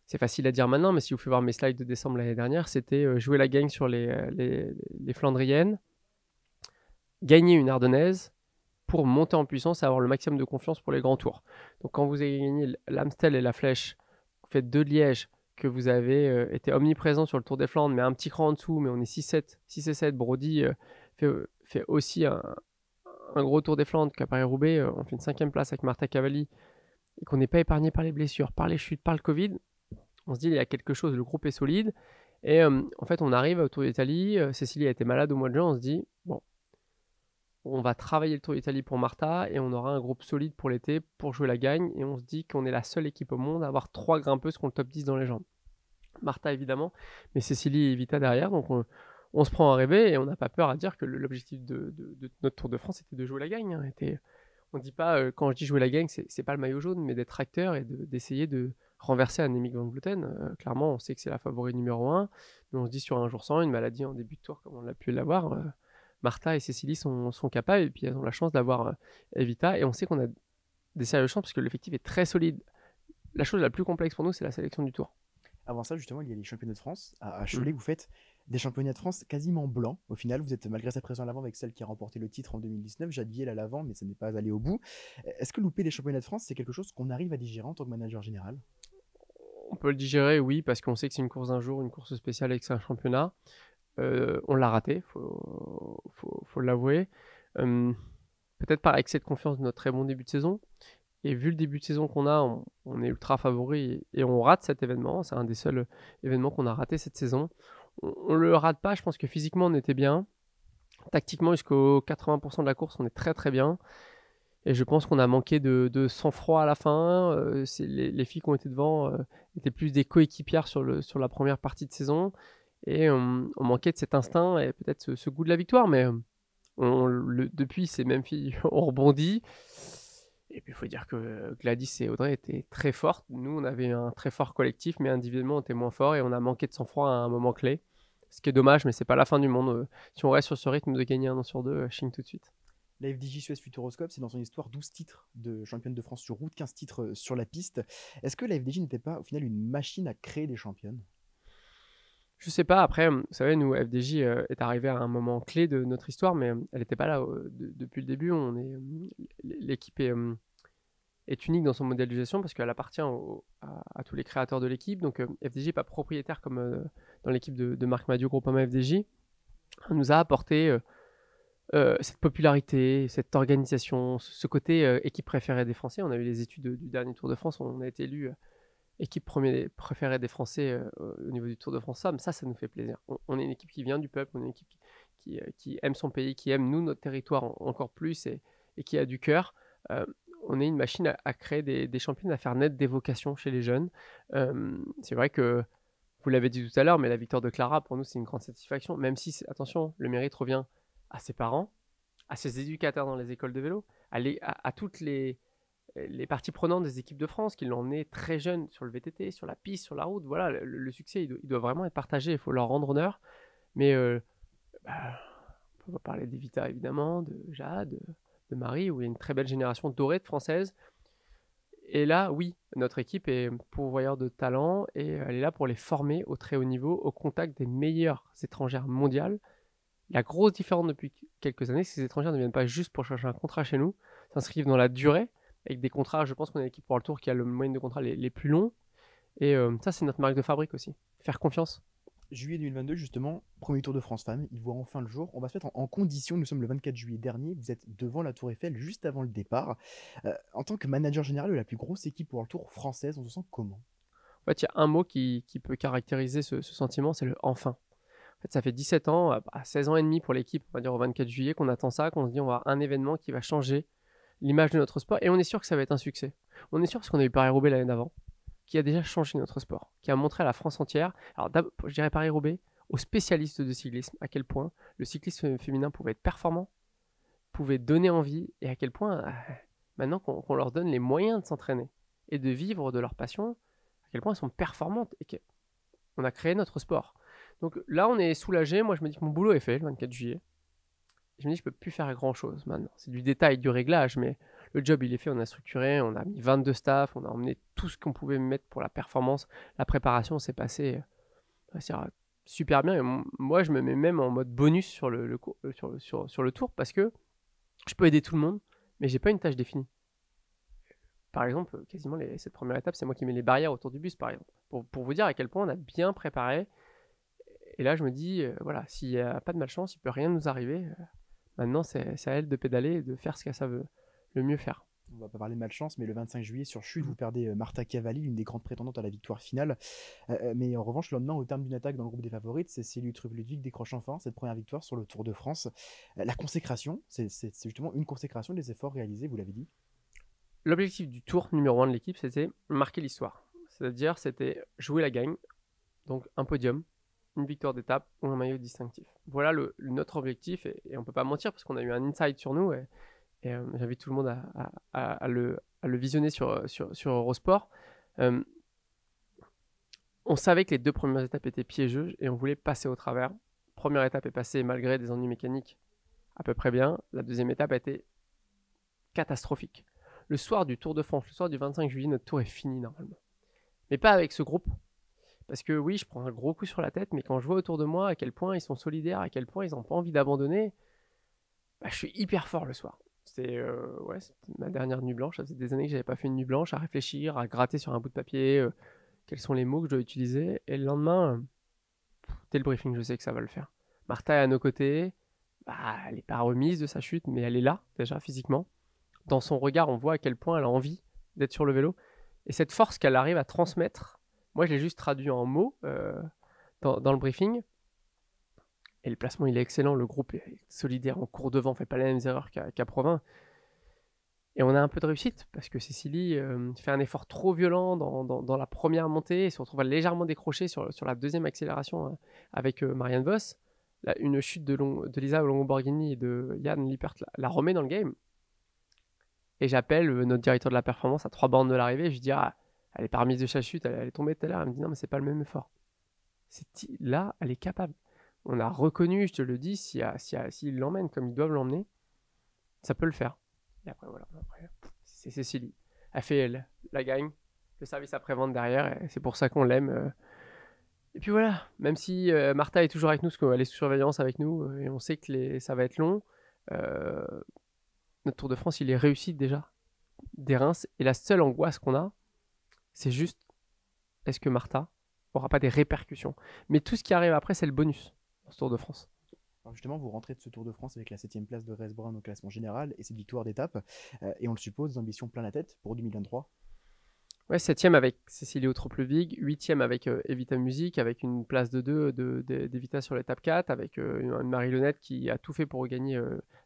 C'est facile à dire maintenant, mais si vous pouvez voir mes slides de décembre l'année dernière, c'était jouer la gagne sur les Flandriennes, gagner une Ardennaise pour monter en puissance et avoir le maximum de confiance pour les grands tours. Donc quand vous avez gagné l'Amstel et la Flèche, vous faites 2 de Liège, que vous avez été omniprésent sur le Tour des Flandres, mais un petit cran en dessous, mais on est 6 et 7. Brody fait aussi un gros Tour des Flandres qu'à Paris-Roubaix. On fait une 5e place avec Marta Cavalli et qu'on n'est pas épargné par les blessures, par les chutes, par le Covid. On se dit, il y a quelque chose, le groupe est solide. Et en fait, on arrive au Tour d'Italie. Cécilie a été malade au mois de juin. On se dit, bon, on va travailler le Tour d'Italie pour Martha et on aura un groupe solide pour l'été pour jouer la gagne. Et on se dit qu'on est la seule équipe au monde à avoir 3 grimpeuses qui ont le top 10 dans les jambes. Martha, évidemment, mais Cécilie et Vita derrière. Donc, on se prend à rêver et on n'a pas peur à dire que l'objectif de notre Tour de France était de jouer la gagne. On ne dit pas, quand je dis jouer la gagne, c'est pas le maillot jaune, mais d'être acteur et d'essayer de renverser Annemiek van Vleuten. Clairement, on sait que c'est la favorite numéro 1, mais on se dit sur un jour sans, une maladie en début de tour, comme on l'a pu l'avoir, Martha et Cécilie sont capables, et puis elles ont la chance d'avoir Evita, et on sait qu'on a des sérieuses chances, parce que l'effectif est très solide. La chose la plus complexe pour nous, c'est la sélection du tour. Avant ça, justement, il y a les championnats de France. À Cholet, vous faites des championnats de France quasiment blancs. Au final, vous êtes malgré ça présent à l'avant avec celle qui a remporté le titre en 2019. Jadiel à l'avant, mais ça n'est pas allé au bout. Est-ce que louper les championnats de France, c'est quelque chose qu'on arrive à digérer en tant que manager général? On peut le digérer, oui, parce qu'on sait que c'est une course d'un jour, une course spéciale et que c'est un championnat. On l'a raté, faut l'avouer. Peut-être par excès de confiance de notre très bon début de saison. Et vu le début de saison qu'on a, on est ultra favori et on rate cet événement. C'est un des seuls événements qu'on a raté cette saison. On le rate pas, je pense que physiquement on était bien. Tactiquement, jusqu'aux 80% de la course, on est très très bien. Et je pense qu'on a manqué de sang-froid à la fin. Les filles qui ont été devant étaient plus des coéquipières sur la première partie de saison. Et on manquait de cet instinct et peut-être ce goût de la victoire. Mais depuis, ces mêmes filles ont rebondi. Et puis il faut dire que Gladys et Audrey étaient très fortes. Nous, on avait un très fort collectif, mais individuellement, on était moins fort. Et on a manqué de sang-froid à un moment clé. Ce qui est dommage, mais c'est pas la fin du monde. Si on reste sur ce rythme de gagner 1 an sur 2, ching tout de suite. La FDJ Suez Futuroscope, c'est dans son histoire 12 titres de championne de France sur route, 15 titres sur la piste. Est-ce que la FDJ n'était pas au final une machine à créer des championnes? Je sais pas, après, vous savez, nous, FDJ est arrivé à un moment clé de notre histoire, mais elle n'était pas là depuis le début. L'équipe est unique dans son modèle de gestion parce qu'elle appartient à tous les créateurs de l'équipe. Donc FDJ n'est pas propriétaire comme dans l'équipe de Marc Madiot, Groupama FDJ. On nous a apporté cette popularité, cette organisation, ce côté équipe préférée des Français. On a eu les études du dernier Tour de France, on a été élu équipe préférée des Français au niveau du Tour de France. Ça nous fait plaisir. On est une équipe qui vient du peuple, on est une équipe qui aime son pays, qui aime nous, notre territoire encore plus et qui a du cœur. On est une machine à créer des championnes, à faire naître des vocations chez les jeunes. C'est vrai que vous l'avez dit tout à l'heure, mais la victoire de Clara, pour nous, c'est une grande satisfaction, même si, attention, le mérite revient à ses parents, à ses éducateurs dans les écoles de vélo, à toutes les parties prenantes des équipes de France qui l'ont emmené très jeune sur le VTT, sur la piste, sur la route. Voilà, le succès, il doit vraiment être partagé, il faut leur rendre honneur. Mais on peut parler d'Evita, évidemment, de Jade, de Marie, où il y a une très belle génération dorée de Françaises. Et là, oui, notre équipe est pourvoyeur de talent et elle est là pour les former au très haut niveau, au contact des meilleures étrangères mondiales. La grosse différence depuis quelques années, c'est que ces étrangères ne viennent pas juste pour chercher un contrat chez nous, s'inscrivent dans la durée, avec des contrats, je pense qu'on est l'équipe pour le Tour qui a le moyenne de contrats les plus longs. Et ça, c'est notre marque de fabrique aussi. Faire confiance. Juillet 2022, justement, premier Tour de France Femmes, il voit enfin le jour. On va se mettre en condition, nous sommes le 24 juillet dernier, vous êtes devant la Tour Eiffel juste avant le départ. En tant que manager général de la plus grosse équipe pour le Tour française, on se sent comment? En fait, il y a un mot qui peut caractériser ce sentiment, c'est le « enfin ». En fait, ça fait 17 ans, 16 ans et demi pour l'équipe, on va dire au 24 juillet, qu'on attend ça, qu'on se dit on va avoir un événement qui va changer l'image de notre sport, et on est sûr que ça va être un succès. On est sûr parce qu'on a eu Paris-Roubaix l'année d'avant, qui a déjà changé notre sport, qui a montré à la France entière, alors je dirais Paris-Roubaix, aux spécialistes de cyclisme, à quel point le cyclisme féminin pouvait être performant, pouvait donner envie, et à quel point, maintenant qu'on leur donne les moyens de s'entraîner et de vivre de leur passion, à quel point elles sont performantes, et qu'on a créé notre sport. Donc là, on est soulagé. Moi, je me dis que mon boulot est fait le 24 juillet. Je me dis que je peux plus faire grand-chose maintenant. C'est du détail, du réglage, mais le job, il est fait. On a structuré, on a mis 22 staffs, on a emmené tout ce qu'on pouvait mettre pour la performance. La préparation s'est passée super bien. Et moi, je me mets même en mode bonus sur le tour parce que je peux aider tout le monde, mais j'ai pas une tâche définie. Par exemple, quasiment cette première étape, c'est moi qui mets les barrières autour du bus, par exemple. Pour vous dire à quel point on a bien préparé. Et là, je me dis, voilà, s'il n'y a pas de malchance, il ne peut rien nous arriver. Maintenant, c'est à elle de pédaler et de faire ce qu'elle savent le mieux faire. On va pas parler de malchance, mais le 25 juillet sur chute, vous perdez Marta Cavalli, l'une des grandes prétendantes à la victoire finale. Mais en revanche, le lendemain, au terme d'une attaque dans le groupe des favorites, Cécile Truc-Ludwig décroche enfin cette première victoire sur le Tour de France. La consécration, c'est justement une consécration des efforts réalisés, vous l'avez dit. L'objectif du tour numéro 1 de l'équipe, c'était marquer l'histoire. C'est-à-dire, c'était jouer la gagne, donc un podium, une victoire d'étape ou un maillot distinctif. Voilà notre objectif et on ne peut pas mentir parce qu'on a eu un inside sur nous et j'invite tout le monde à le visionner sur Eurosport. On savait que les 2 premières étapes étaient piégeuses et on voulait passer au travers. Première étape est passée malgré des ennuis mécaniques à peu près bien. La deuxième étape a été catastrophique. Le soir du Tour de France, le soir du 25 juillet, notre tour est fini normalement. Mais pas avec ce groupe. Parce que oui, je prends un gros coup sur la tête, mais quand je vois autour de moi à quel point ils sont solidaires, à quel point ils n'ont pas envie d'abandonner, je suis hyper fort le soir. C'était ma dernière nuit blanche. Ça faisait des années que je n'avais pas fait une nuit blanche, à réfléchir, à gratter sur un bout de papier quels sont les mots que je dois utiliser. Et le lendemain, dès le briefing, je sais que ça va le faire. Martha est à nos côtés. Elle n'est pas remise de sa chute, mais elle est là déjà physiquement. Dans son regard, on voit à quel point elle a envie d'être sur le vélo. Et cette force qu'elle arrive à transmettre, moi, je l'ai juste traduit en mots dans le briefing. Et le placement, il est excellent. Le groupe est solidaire en cours devant, fait pas les mêmes erreurs qu'à Provins. Et on a un peu de réussite parce que Cécilie fait un effort trop violent dans la première montée et se retrouve légèrement décroché sur la deuxième accélération avec Marianne Vos. Là, une chute de Lisa Longoborghini et de Yann Lippert la remet dans le game. Et j'appelle notre directeur de la performance à 3 bornes de l'arrivée. Je lui dis, elle est pas remise de sa chute, elle est tombée tout à l'heure. Elle me dit, non, mais c'est pas le même effort. Là, elle est capable. On a reconnu, je te le dis, s'ils l'emmènent comme ils doivent l'emmener, ça peut le faire. Et après, voilà. Après, c'est Cécilie. Elle fait la gagne, le service après-vente derrière, et c'est pour ça qu'on l'aime. Et puis voilà, même si Martha est toujours avec nous, parce qu'elle est sous surveillance avec nous, et on sait que ça va être long, notre Tour de France, il est réussi déjà des Reims. Et la seule angoisse qu'on a, c'est juste, est-ce que Martha n'aura pas des répercussions? Mais tout ce qui arrive après, c'est le bonus dans ce Tour de France. Alors justement, vous rentrez de ce Tour de France avec la 7e place de Grace Brown au classement général et cette victoire d'étape. Et on le suppose, des ambitions plein la tête pour 2023. Ouais, 7e avec Cécilie Autre-Plevig, 8e avec Evita Music, avec une place de 2 d'Evita sur l'étape 4, avec une Marie-Lenette qui a tout fait pour gagner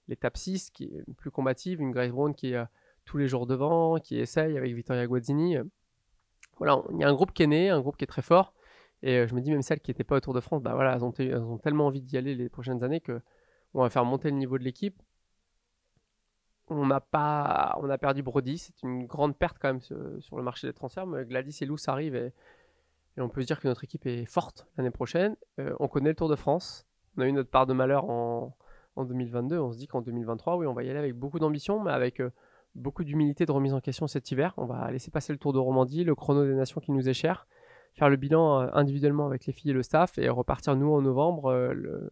l'étape 6, qui est plus combative, une Grace Brown qui est tous les jours devant, qui essaye avec Vittoria Guazzini. Voilà, il y a un groupe qui est né, un groupe qui est très fort. Et je me dis, même celles qui n'étaient pas au Tour de France, bah voilà, elles ont tellement envie d'y aller les prochaines années qu'on va faire monter le niveau de l'équipe. On a perdu Brody, c'est une grande perte quand même sur le marché des transferts, mais Gladys et Lous arrivent et on peut se dire que notre équipe est forte l'année prochaine. On connaît le Tour de France, on a eu notre part de malheur en 2022, on se dit qu'en 2023, oui, on va y aller avec beaucoup d'ambition, mais avec beaucoup d'humilité de remise en question cet hiver. On va laisser passer le Tour de Romandie, le chrono des nations qui nous est cher, faire le bilan individuellement avec les filles et le staff et repartir nous en novembre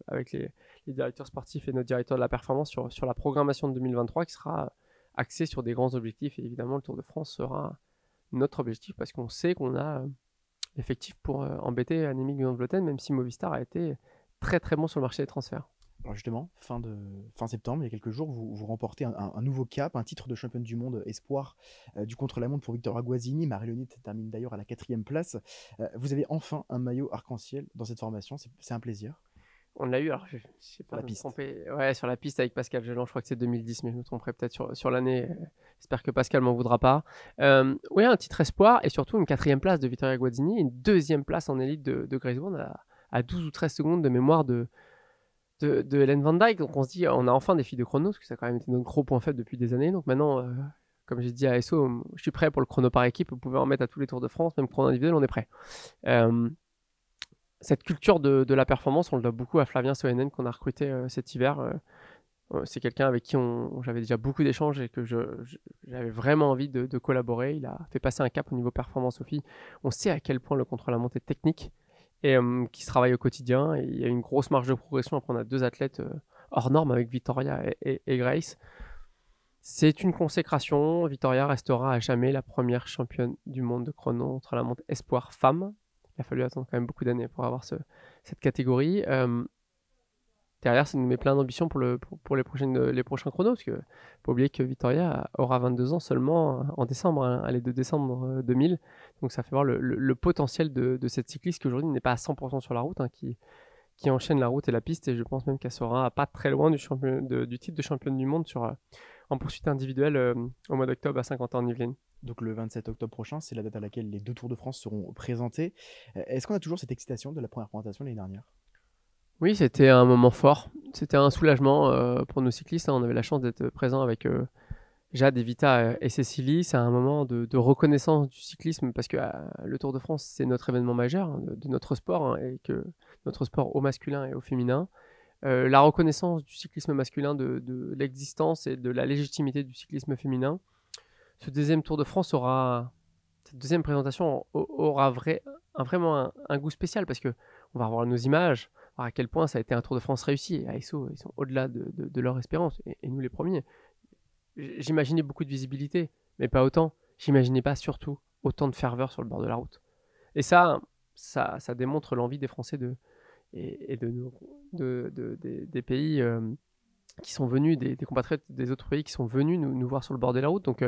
avec les directeurs sportifs et notre directeur de la performance sur la programmation de 2023 qui sera axée sur des grands objectifs. Et évidemment, le Tour de France sera notre objectif parce qu'on sait qu'on a l'effectif pour embêter Annemiek van Vleuten, même si Movistar a été très très bon sur le marché des transferts. Alors justement, fin septembre, il y a quelques jours, vous remportez un nouveau cap, un titre de championne du monde espoir du contre-la-montre pour Vittoria Guazzini. Marie-Lenette termine d'ailleurs à la 4e place. Vous avez enfin un maillot arc-en-ciel dans cette formation, c'est un plaisir. On l'a eu, alors je sais pas, je me trompais. Ouais, sur la piste avec Pascal Geland, je crois que c'est 2010, mais je me tromperai peut-être sur l'année. J'espère que Pascal m'en voudra pas. Oui, un titre espoir et surtout une 4e place de Vittoria Guazzini, une 2e place en élite de Grace Brown à 12 ou 13 secondes de mémoire de Hélène Van Dijk. Donc on se dit, on a enfin des filles de chrono, parce que ça a quand même été notre gros point faible depuis des années. Donc maintenant, comme j'ai dit à SO, je suis prêt pour le chrono par équipe. Vous pouvez en mettre à tous les Tours de France, même chrono individuel, on est prêt. Cette culture de la performance, on le doit beaucoup à Flavien Soenen qu'on a recruté cet hiver. C'est quelqu'un avec qui j'avais déjà beaucoup d'échanges et que j'avais vraiment envie de collaborer. Il a fait passer un cap au niveau performance aux filles. On sait à quel point le contre-la-montre est technique et qui se travaille au quotidien. Et il y a une grosse marge de progression. Après, on a 2 athlètes hors normes avec Vittoria et Grace. C'est une consécration. Vittoria restera à jamais la première championne du monde de chrono contre-la-montre espoir femme. Il a fallu attendre quand même beaucoup d'années pour avoir cette catégorie. Derrière, ça nous met plein d'ambition pour les prochains chronos, parce qu'il ne faut pas oublier que Vittoria aura 22 ans seulement en décembre. Hein, elle est de décembre 2000. Donc ça fait voir le potentiel de cette cycliste qui aujourd'hui n'est pas à 100% sur la route, hein, qui enchaîne la route et la piste. Et je pense même qu'elle sera pas très loin du titre de championne du monde en poursuite individuelle au mois d'octobre à Saint-Quentin-en-Yvelines. Donc le 27 octobre prochain, c'est la date à laquelle les 2 Tours de France seront présentés. Est-ce qu'on a toujours cette excitation de la première présentation l'année dernière ? Oui, c'était un moment fort. C'était un soulagement pour nos cyclistes. Hein. On avait la chance d'être présents avec Jade, Evita et Cécilie. C'est un moment de reconnaissance du cyclisme parce que le Tour de France, c'est notre événement majeur hein, de notre sport hein, et que notre sport au masculin et au féminin. La reconnaissance du cyclisme masculin, de l'existence et de la légitimité du cyclisme féminin. Ce deuxième Tour de France cette deuxième présentation aura vraiment un goût spécial parce que on va revoir nos images, voir à quel point ça a été un Tour de France réussi. Et ASO, ils sont au-delà de leur espérance et nous les premiers. J'imaginais beaucoup de visibilité, mais pas autant. J'imaginais pas surtout autant de ferveur sur le bord de la route. Et ça démontre l'envie des Français des pays qui sont venus, des compatriotes des autres pays qui sont venus nous voir sur le bord de la route. Donc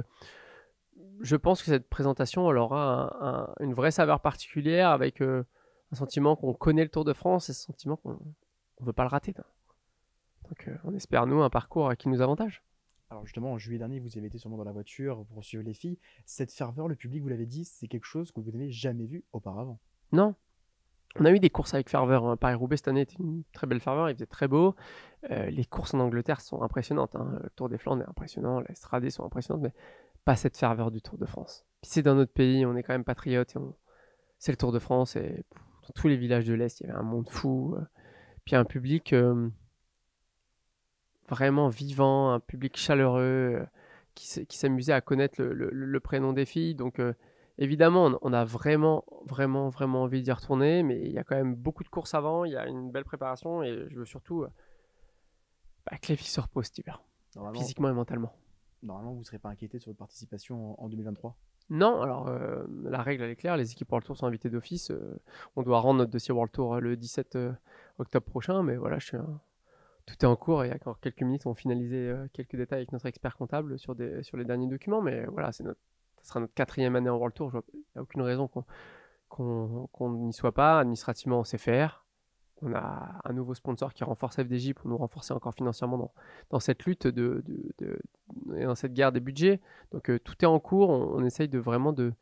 je pense que cette présentation elle aura une vraie saveur particulière avec un sentiment qu'on connaît le Tour de France et ce sentiment on veut pas le rater. Donc on espère, nous, un parcours qui nous avantage. Alors justement, en juillet dernier, vous avez été sûrement dans la voiture pour suivre les filles. Cette ferveur, le public, vous l'avez dit, c'est quelque chose que vous n'avez jamais vu auparavant. Non. On a eu des courses avec ferveur. Hein. Paris-Roubaix cette année était une très belle ferveur, il faisait très beau. Les courses en Angleterre sont impressionnantes. Hein. Le Tour des Flandres est impressionnant, les Stradés sont impressionnantes, mais pas cette ferveur du Tour de France. Puis c'est dans notre pays, on est quand même patriotes. C'est le Tour de France et dans tous les villages de l'Est, il y avait un monde fou. Puis un public vraiment vivant, un public chaleureux qui s'amusait à connaître le prénom des filles. Donc évidemment, on a vraiment envie d'y retourner, mais il y a quand même beaucoup de courses avant, il y a une belle préparation et je veux surtout que les filles se reposent cet hiver, physiquement et mentalement. Normalement, vous ne serez pas inquiété sur votre participation en 2023 ? Non, alors la règle elle est claire, les équipes World Tour sont invitées d'office. On doit rendre notre dossier World Tour le 17 octobre prochain, mais voilà, tout est en cours et il y a encore quelques minutes, on finalisé quelques détails avec notre expert comptable sur les derniers documents, mais voilà, ça sera notre 4e année en World Tour, il n'y a aucune raison qu'on n'y soit pas. Administrativement, on sait faire. On a un nouveau sponsor qui renforce FDJ pour nous renforcer encore financièrement dans cette lutte et dans cette guerre des budgets. Donc tout est en cours, on essaye vraiment de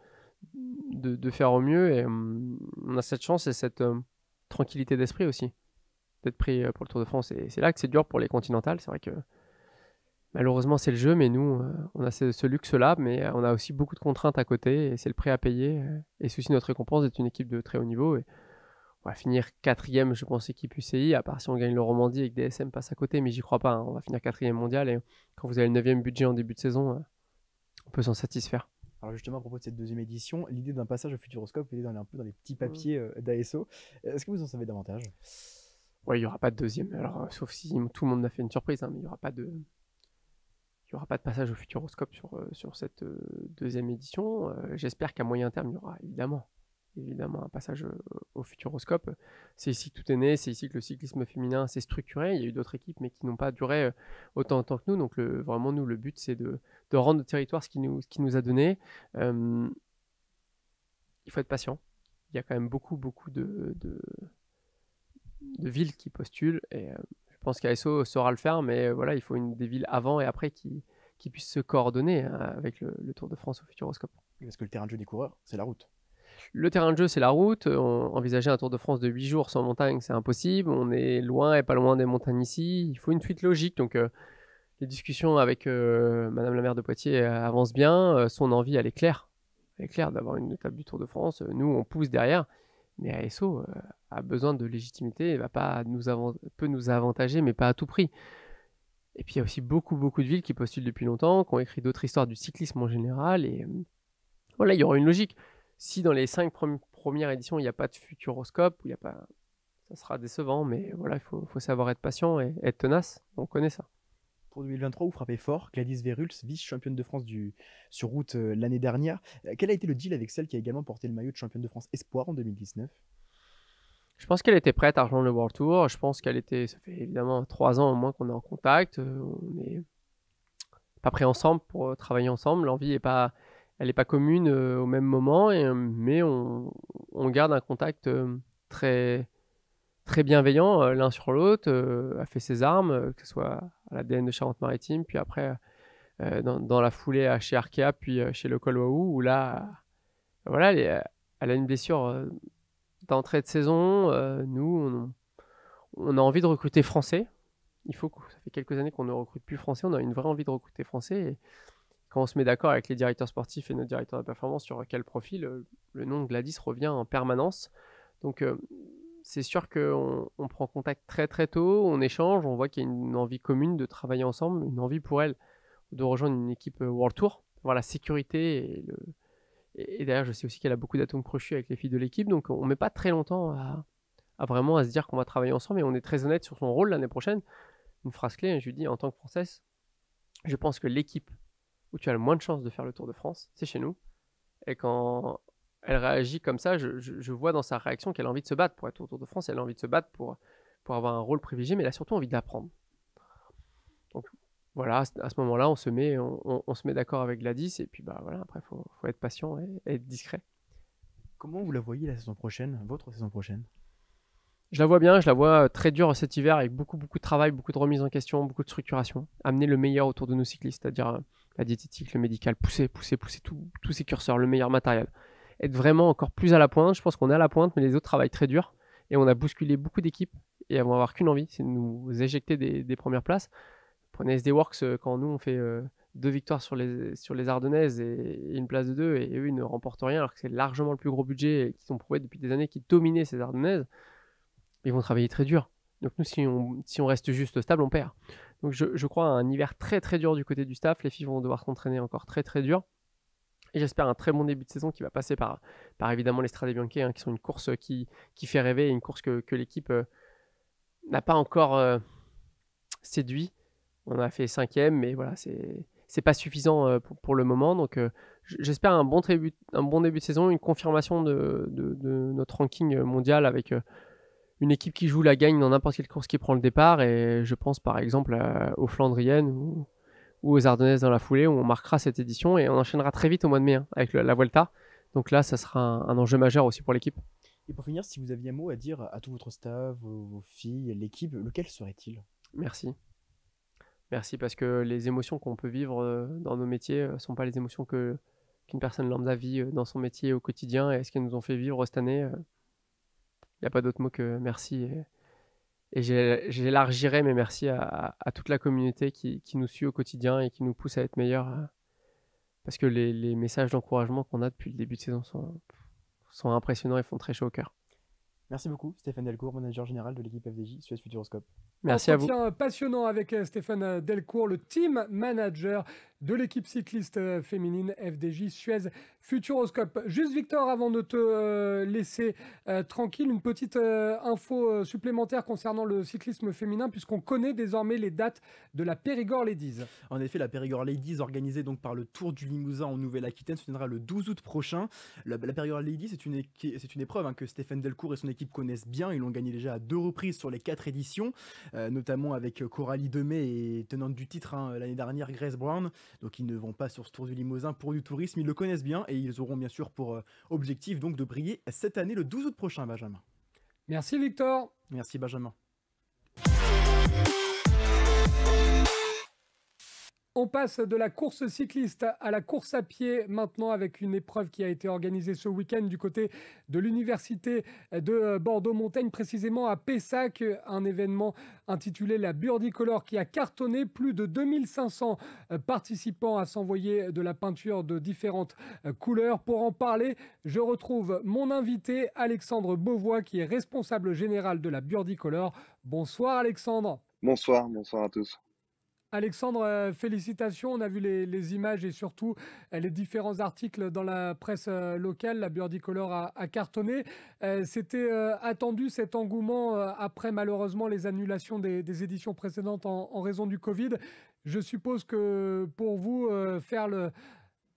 faire au mieux et on a cette chance et cette tranquillité d'esprit aussi d'être pris pour le Tour de France. Et c'est là que c'est dur pour les continentales. C'est vrai que malheureusement c'est le jeu, mais nous on a ce luxe-là, mais on a aussi beaucoup de contraintes à côté et c'est le prix à payer. Et c'est aussi notre récompense d'être une équipe de très haut niveau. Et on va finir 4e, je pense, équipe UCI, à part si on gagne le Romandie et que DSM passe à côté, mais j'y crois pas. Hein. On va finir 4e mondial et quand vous avez le 9e budget en début de saison, on peut s'en satisfaire. Alors justement, à propos de cette 2e édition, l'idée d'un passage au Futuroscope est un peu dans les petits papiers d'ASO. Est-ce que vous en savez davantage ? Ouais, il n'y aura pas de 2e, alors sauf si tout le monde a fait une surprise, hein, mais il n'y aura pas de passage au Futuroscope sur cette 2e édition. J'espère qu'à moyen terme, il y aura évidemment un passage au Futuroscope. C'est ici que tout est né, c'est ici que le cyclisme féminin s'est structuré. Il y a eu d'autres équipes, mais qui n'ont pas duré autant que nous. Donc vraiment, nous, le but, c'est de rendre au territoire ce qui nous a donné. Il faut être patient. Il y a quand même beaucoup de villes qui postulent, et je pense qu'ASO saura le faire, mais voilà, il faut des villes avant et après qui puissent se coordonner avec le Tour de France au Futuroscope. Parce que le terrain de jeu des coureurs, c'est la route. Le terrain de jeu, c'est la route. Envisager un Tour de France de 8 jours sans montagne, c'est impossible. On est loin et pas loin des montagnes ici. Il faut une suite logique. Donc, les discussions avec Madame la maire de Poitiers avancent bien. Son envie, elle est claire. Elle est claire d'avoir une étape du Tour de France. Nous, on pousse derrière. Mais ASO a besoin de légitimité. Elle peut nous avantager, mais pas à tout prix. Et puis, il y a aussi beaucoup de villes qui postulent depuis longtemps, qui ont écrit d'autres histoires du cyclisme en général. Et voilà, il y aura une logique. Si dans les 5 premières éditions, il n'y a pas de Futuroscope, ça sera décevant, mais voilà, il faut savoir être patient et être tenace. On connaît ça. Pour 2023, vous frappez fort. Gladys Verhulst, vice-championne de France sur route l'année dernière. Quel a été le deal avec celle qui a également porté le maillot de championne de France Espoir en 2019 ? Je pense qu'elle était prête à rejoindre le World Tour. Je pense ça fait évidemment 3 ans au moins qu'on est en contact. On n'est pas prêts ensemble pour travailler ensemble. L'envie elle n'est pas commune au même moment, mais on garde un contact très, très bienveillant l'un sur l'autre, a fait ses armes, que ce soit à l'ADN de Charente-Maritime, puis après dans la foulée chez Arkea, puis chez Le Col Wahoo, où là, voilà, elle a une blessure d'entrée de saison. Nous, on a envie de recruter français. Ça fait quelques années qu'on ne recrute plus français, on a une vraie envie de recruter français. Et quand on se met d'accord avec les directeurs sportifs et notre directeur de performance sur quel profil, le nom de Gladys revient en permanence. Donc c'est sûr qu'on prend contact très très tôt, on échange, on voit qu'il y a une envie commune de travailler ensemble, une envie pour elle de rejoindre une équipe World Tour, voir la sécurité. Et d'ailleurs, je sais aussi qu'elle a beaucoup d'atomes crochus avec les filles de l'équipe, donc on ne met pas très longtemps à vraiment se dire qu'on va travailler ensemble, et on est très honnête sur son rôle l'année prochaine. Une phrase clé, je lui dis, en tant que Française, je pense que l'équipe où tu as le moins de chances de faire le Tour de France, c'est chez nous. Et quand elle réagit comme ça, je vois dans sa réaction qu'elle a envie de se battre pour être au Tour de France, elle a envie de se battre pour avoir un rôle privilégié, mais elle a surtout envie d'apprendre. Donc voilà, à ce moment-là, on se met d'accord avec Gladys, et puis voilà, après, faut être patient et être discret. Comment vous la voyez la saison prochaine, votre saison prochaine ? Je la vois bien, je la vois très dure cet hiver avec beaucoup de travail, beaucoup de remise en question, beaucoup de structuration. Amener le meilleur autour de nos cyclistes, c'est-à-dire la diététique, le médical, pousser tous ces curseurs, le meilleur matériel. Être vraiment encore plus à la pointe. Je pense qu'on est à la pointe, mais les autres travaillent très dur. Et on a bousculé beaucoup d'équipes et elles vont avoir qu'une envie, c'est de nous éjecter des premières places. Prenez SD Works, quand nous on fait 2 victoires sur les Ardennaises et une place de 2, et eux ils ne remportent rien alors que c'est largement le plus gros budget et qu'ils ont prouvé depuis des années qu'ils dominaient ces Ardennaises. Ils vont travailler très dur. Donc nous, si on reste juste stable, on perd. Donc je crois à un hiver très très dur du côté du staff. Les filles vont devoir s'entraîner encore très très dur. Et j'espère un très bon début de saison qui va passer par évidemment les Strade Bianche, qui sont une course qui fait rêver, et une course que l'équipe n'a pas encore séduit. On a fait 5e, mais voilà, c'est pas suffisant pour le moment. Donc j'espère un bon début de saison, une confirmation de notre ranking mondial avec une équipe qui joue la gagne dans n'importe quelle course qui prend le départ. Et je pense par exemple aux Flandriennes ou aux Ardennaises dans la foulée, où on marquera cette édition et on enchaînera très vite au mois de mai avec la Vuelta. Donc là, ça sera un enjeu majeur aussi pour l'équipe. Et pour finir, si vous aviez un mot à dire à tout votre staff, vos filles, l'équipe, lequel serait-il? Merci. Merci, parce que les émotions qu'on peut vivre dans nos métiers ne sont pas les émotions qu'une personne lambda vit dans son métier au quotidien. Et ce qu'elles nous ont fait vivre cette année, il n'y a pas d'autre mot que merci. Et j'élargirai mes merci à toute la communauté qui nous suit au quotidien et qui nous pousse à être meilleurs. Parce que les messages d'encouragement qu'on a depuis le début de saison sont impressionnants et font très chaud au cœur. Merci beaucoup, Stéphane Delcourt, manager général de l'équipe FDJ Suez Futuroscope. Merci à vous. Entretien passionnant avec Stéphane Delcourt, le team manager de l'équipe cycliste féminine FDJ Suez Futuroscope. Juste Victor, avant de te laisser tranquille, une petite info supplémentaire concernant le cyclisme féminin, puisqu'on connaît désormais les dates de la Périgord Ladies. En effet, la Périgord Ladies, organisée donc par le Tour du Limousin en Nouvelle-Aquitaine, se tiendra le 12 août prochain. La Périgord Ladies, c'est une épreuve que Stéphane Delcourt et son équipe connaissent bien. Ils l'ont gagné déjà à 2 reprises sur les 4 éditions, notamment avec Coralie Demey et tenante du titre l'année dernière, Grace Brown. Donc ils ne vont pas sur ce Tour du Limousin pour du tourisme, ils le connaissent bien et ils auront bien sûr pour objectif donc de briller cette année le 12 août prochain, Benjamin. Merci Victor. Merci Benjamin. On passe de la course cycliste à la course à pied maintenant, avec une épreuve qui a été organisée ce week-end du côté de l'université de Bordeaux-Montaigne, précisément à Pessac, un événement intitulé la Burdicolor qui a cartonné, plus de 2500 participants à s'envoyer de la peinture de différentes couleurs. Pour en parler, je retrouve mon invité Alexandre Beauvois, qui est responsable général de la Burdicolor. Bonsoir Alexandre. Bonsoir à tous. Alexandre, félicitations. On a vu les images et surtout les différents articles dans la presse locale. La Burdicolor a cartonné. C'était attendu, cet engouement, après malheureusement les annulations des éditions précédentes en raison du Covid. Je suppose que pour vous,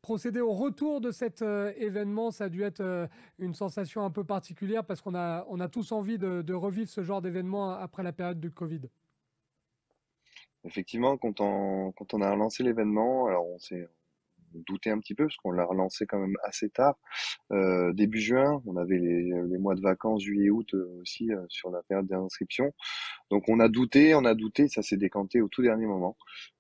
procéder au retour de cet événement, ça a dû être une sensation un peu particulière, parce qu'on a tous envie de revivre ce genre d'événement après la période du Covid. Effectivement, quand on a relancé l'événement, alors on s'est douté un petit peu parce qu'on l'a relancé quand même assez tard, début juin. On avait les mois de vacances, juillet, août aussi sur la période d'inscription. Donc on a douté, ça s'est décanté au tout dernier moment.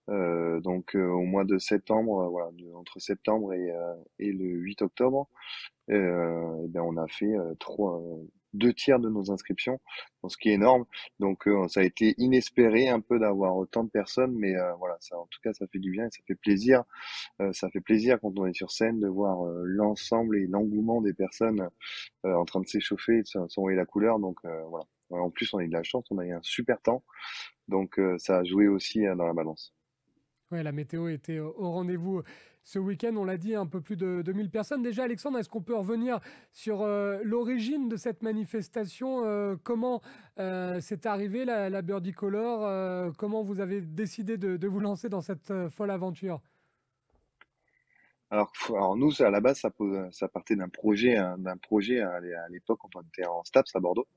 Donc au mois de septembre, voilà, entre septembre et le 8 octobre, on a fait 2 tiers de nos inscriptions, ce qui est énorme. Donc ça a été inespéré un peu d'avoir autant de personnes, mais voilà, ça, en tout cas, ça fait du bien et ça fait plaisir. Ça fait plaisir quand on est sur scène de voir l'ensemble et l'engouement des personnes en train de s'échauffer, de s'envoyer la couleur. Donc voilà. En plus, on a eu de la chance, on a eu un super temps, donc ça a joué aussi dans la balance. Ouais, la météo était au rendez-vous ce week-end, on l'a dit, un peu plus de 2000 personnes. Déjà, Alexandre, est-ce qu'on peut revenir sur l'origine de cette manifestation? Comment c'est arrivé, la Burdicolor? Comment vous avez décidé de vous lancer dans cette folle aventure? Alors nous, à la base, ça partait d'un projet à l'époque quand on était en STAPS à Bordeaux.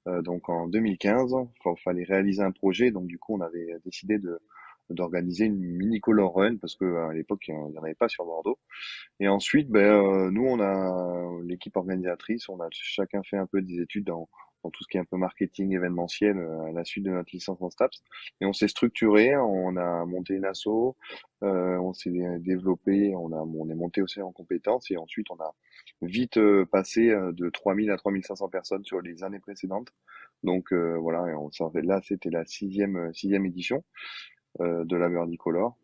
Donc en 2015, il fallait réaliser un projet. Donc du coup, on avait décidé d'organiser une mini color run parce que à l'époque il n'y en avait pas sur Bordeaux. Et ensuite, nous, on a l'équipe organisatrice, on a chacun fait un peu des études dans tout ce qui est un peu marketing événementiel à la suite de notre licence en STAPS. Et on s'est structuré, on a monté une asso, on s'est développé, on est monté aussi en compétences et ensuite on a vite passé de 3000 à 3500 personnes sur les années précédentes. Donc voilà, et là c'était la sixième édition de la Birdie-Color.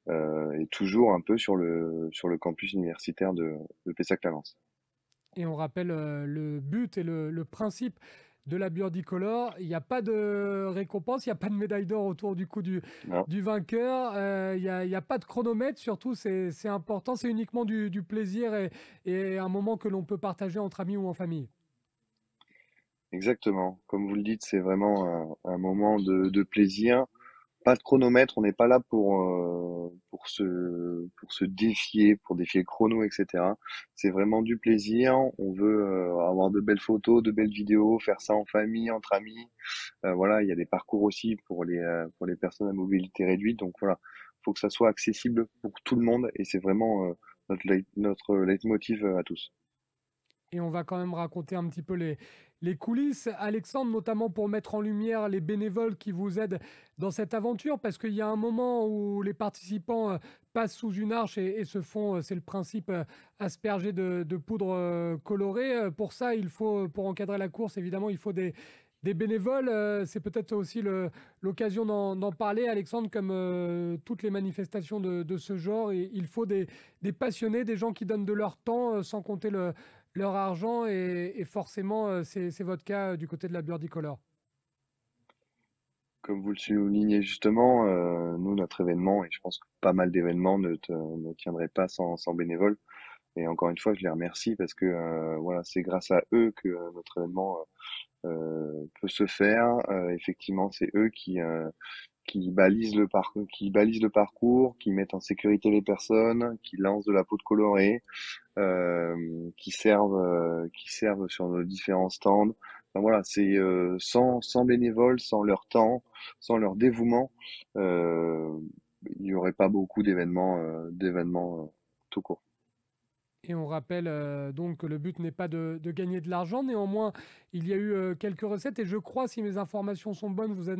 Et toujours un peu sur le campus universitaire de Pessac-Lavance. Et on rappelle le but et le principe de la Birdie-Color. Il n'y a pas de récompense, il n'y a pas de médaille d'or autour du coup du vainqueur. Il n'y a pas de chronomètre, surtout c'est important, c'est uniquement du plaisir et un moment que l'on peut partager entre amis ou en famille. Exactement. Comme vous le dites, c'est vraiment un moment de plaisir. Pas de chronomètre, on n'est pas là pour se défier, pour défier le chrono, etc. C'est vraiment du plaisir. On veut avoir de belles photos, de belles vidéos, faire ça en famille, entre amis. Voilà, il y a des parcours aussi pour les personnes à mobilité réduite. Donc voilà, faut que ça soit accessible pour tout le monde et c'est vraiment notre leitmotiv à tous. Et on va quand même raconter un petit peu les coulisses, Alexandre, notamment pour mettre en lumière les bénévoles qui vous aident dans cette aventure, parce qu'il y a un moment où les participants passent sous une arche et se font, c'est le principe, asperger de poudre colorée. Pour ça, pour encadrer la course, évidemment, il faut des bénévoles. C'est peut-être aussi l'occasion d'en parler, Alexandre, comme toutes les manifestations de ce genre. Et il faut des passionnés, des gens qui donnent de leur temps sans compter leur argent. Et forcément, c'est votre cas du côté de la Birdie-Color. Comme vous le soulignez justement, nous, notre événement, et je pense que pas mal d'événements ne tiendraient pas sans bénévoles. Et encore une fois, je les remercie parce que voilà, c'est grâce à eux que notre événement peut se faire. Effectivement, c'est eux qui balisent le parcours, qui mettent en sécurité les personnes, qui lancent de la poudre colorée, qui servent sur nos différents stands. Enfin, voilà, c'est sans bénévoles, sans leur temps, sans leur dévouement, il n'y aurait pas beaucoup d'événements tout court. Et on rappelle donc que le but n'est pas de gagner de l'argent. Néanmoins, il y a eu quelques recettes et je crois, si mes informations sont bonnes, vous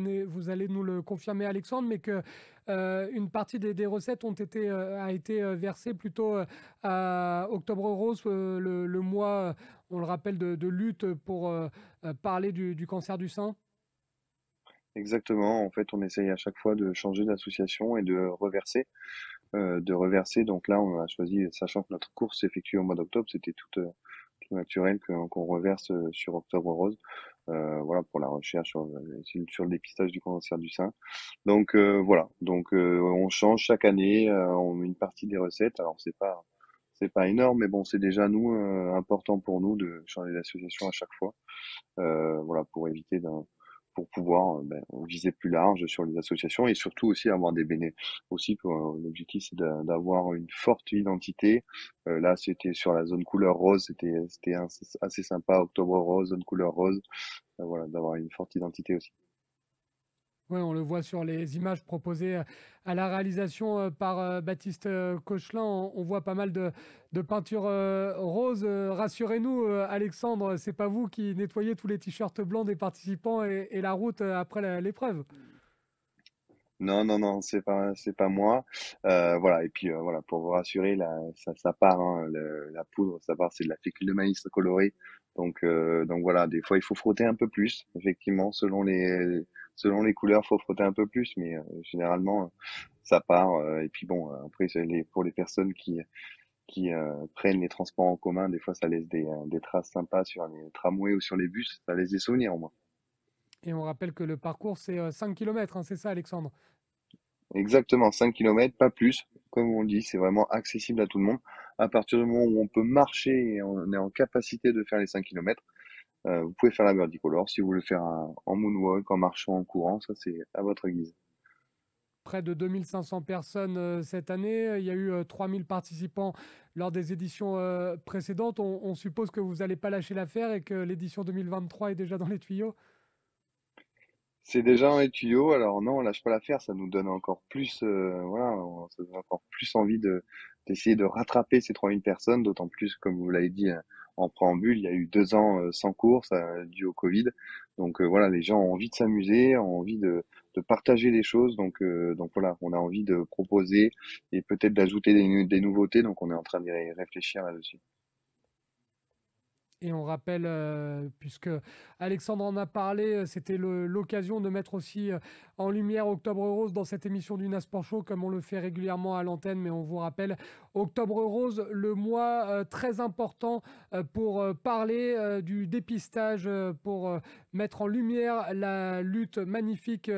allez nous le confirmer, Alexandre, mais que une partie des recettes a été versée plutôt à Octobre Rose, le mois, on le rappelle, de lutte pour parler du cancer du sein. Exactement. En fait, on essaye à chaque fois de changer d'association et de reverser. Donc là, on a choisi, sachant que notre course s'effectue au mois d'octobre, c'était tout naturel qu'on reverse sur Octobre Rose, voilà, pour la recherche sur le dépistage du cancer du sein. Donc voilà, donc on change chaque année, on met une partie des recettes. Alors c'est pas énorme, mais bon, c'est déjà important pour nous de changer d'association à chaque fois, voilà, pour pouvoir viser plus large sur les associations et surtout aussi avoir des bénéfices. Aussi, l'objectif c'est d'avoir une forte identité. Là, c'était sur la zone couleur rose, c'était assez sympa. Octobre Rose, zone couleur rose, voilà, d'avoir une forte identité aussi. Oui, on le voit sur les images proposées à la réalisation par Baptiste Cochelin. On voit pas mal de peintures roses. Rassurez-nous, Alexandre, c'est pas vous qui nettoyez tous les t-shirts blancs des participants et la route après l'épreuve. Non, c'est pas moi. Voilà, et puis voilà, pour vous rassurer, ça part, hein, la poudre, ça part, c'est de la fécule de maïs colorée. Donc voilà, des fois il faut frotter un peu plus. Effectivement, selon les couleurs, faut frotter un peu plus, mais généralement ça part. Et puis bon, après pour les personnes qui prennent les transports en commun, des fois ça laisse des traces sympas sur les tramways ou sur les bus. Ça laisse des souvenirs au moins. Et on rappelle que le parcours, c'est 5 km, hein, c'est ça, Alexandre? Exactement, 5 km, pas plus. Comme on dit, c'est vraiment accessible à tout le monde. À partir du moment où on peut marcher et on est en capacité de faire les 5 km, vous pouvez faire la Birdie-Color. Si vous voulez faire en moonwalk, en marchant, en courant, ça c'est à votre guise. Près de 2500 personnes cette année. Il y a eu 3000 participants lors des éditions précédentes. On suppose que vous n'allez pas lâcher l'affaire et que l'édition 2023 est déjà dans les tuyaux. C'est déjà dans les tuyaux. Alors non, on lâche pas l'affaire. Ça nous donne encore plus, voilà, ça donne encore plus envie d'essayer de rattraper ces 3000 personnes. D'autant plus, comme vous l'avez dit, en préambule, il y a eu 2 ans sans course dû au Covid. Donc voilà, les gens ont envie de s'amuser, ont envie de partager les choses. Donc voilà, on a envie de proposer et peut-être d'ajouter des nouveautés. Donc on est en train d'y réfléchir là-dessus. Et on rappelle, puisque Alexandre en a parlé, c'était l'occasion de mettre aussi en lumière Octobre Rose dans cette émission du Nasport Show, comme on le fait régulièrement à l'antenne. Mais on vous rappelle, Octobre Rose, le mois très important pour parler du dépistage, pour mettre en lumière la lutte magnifique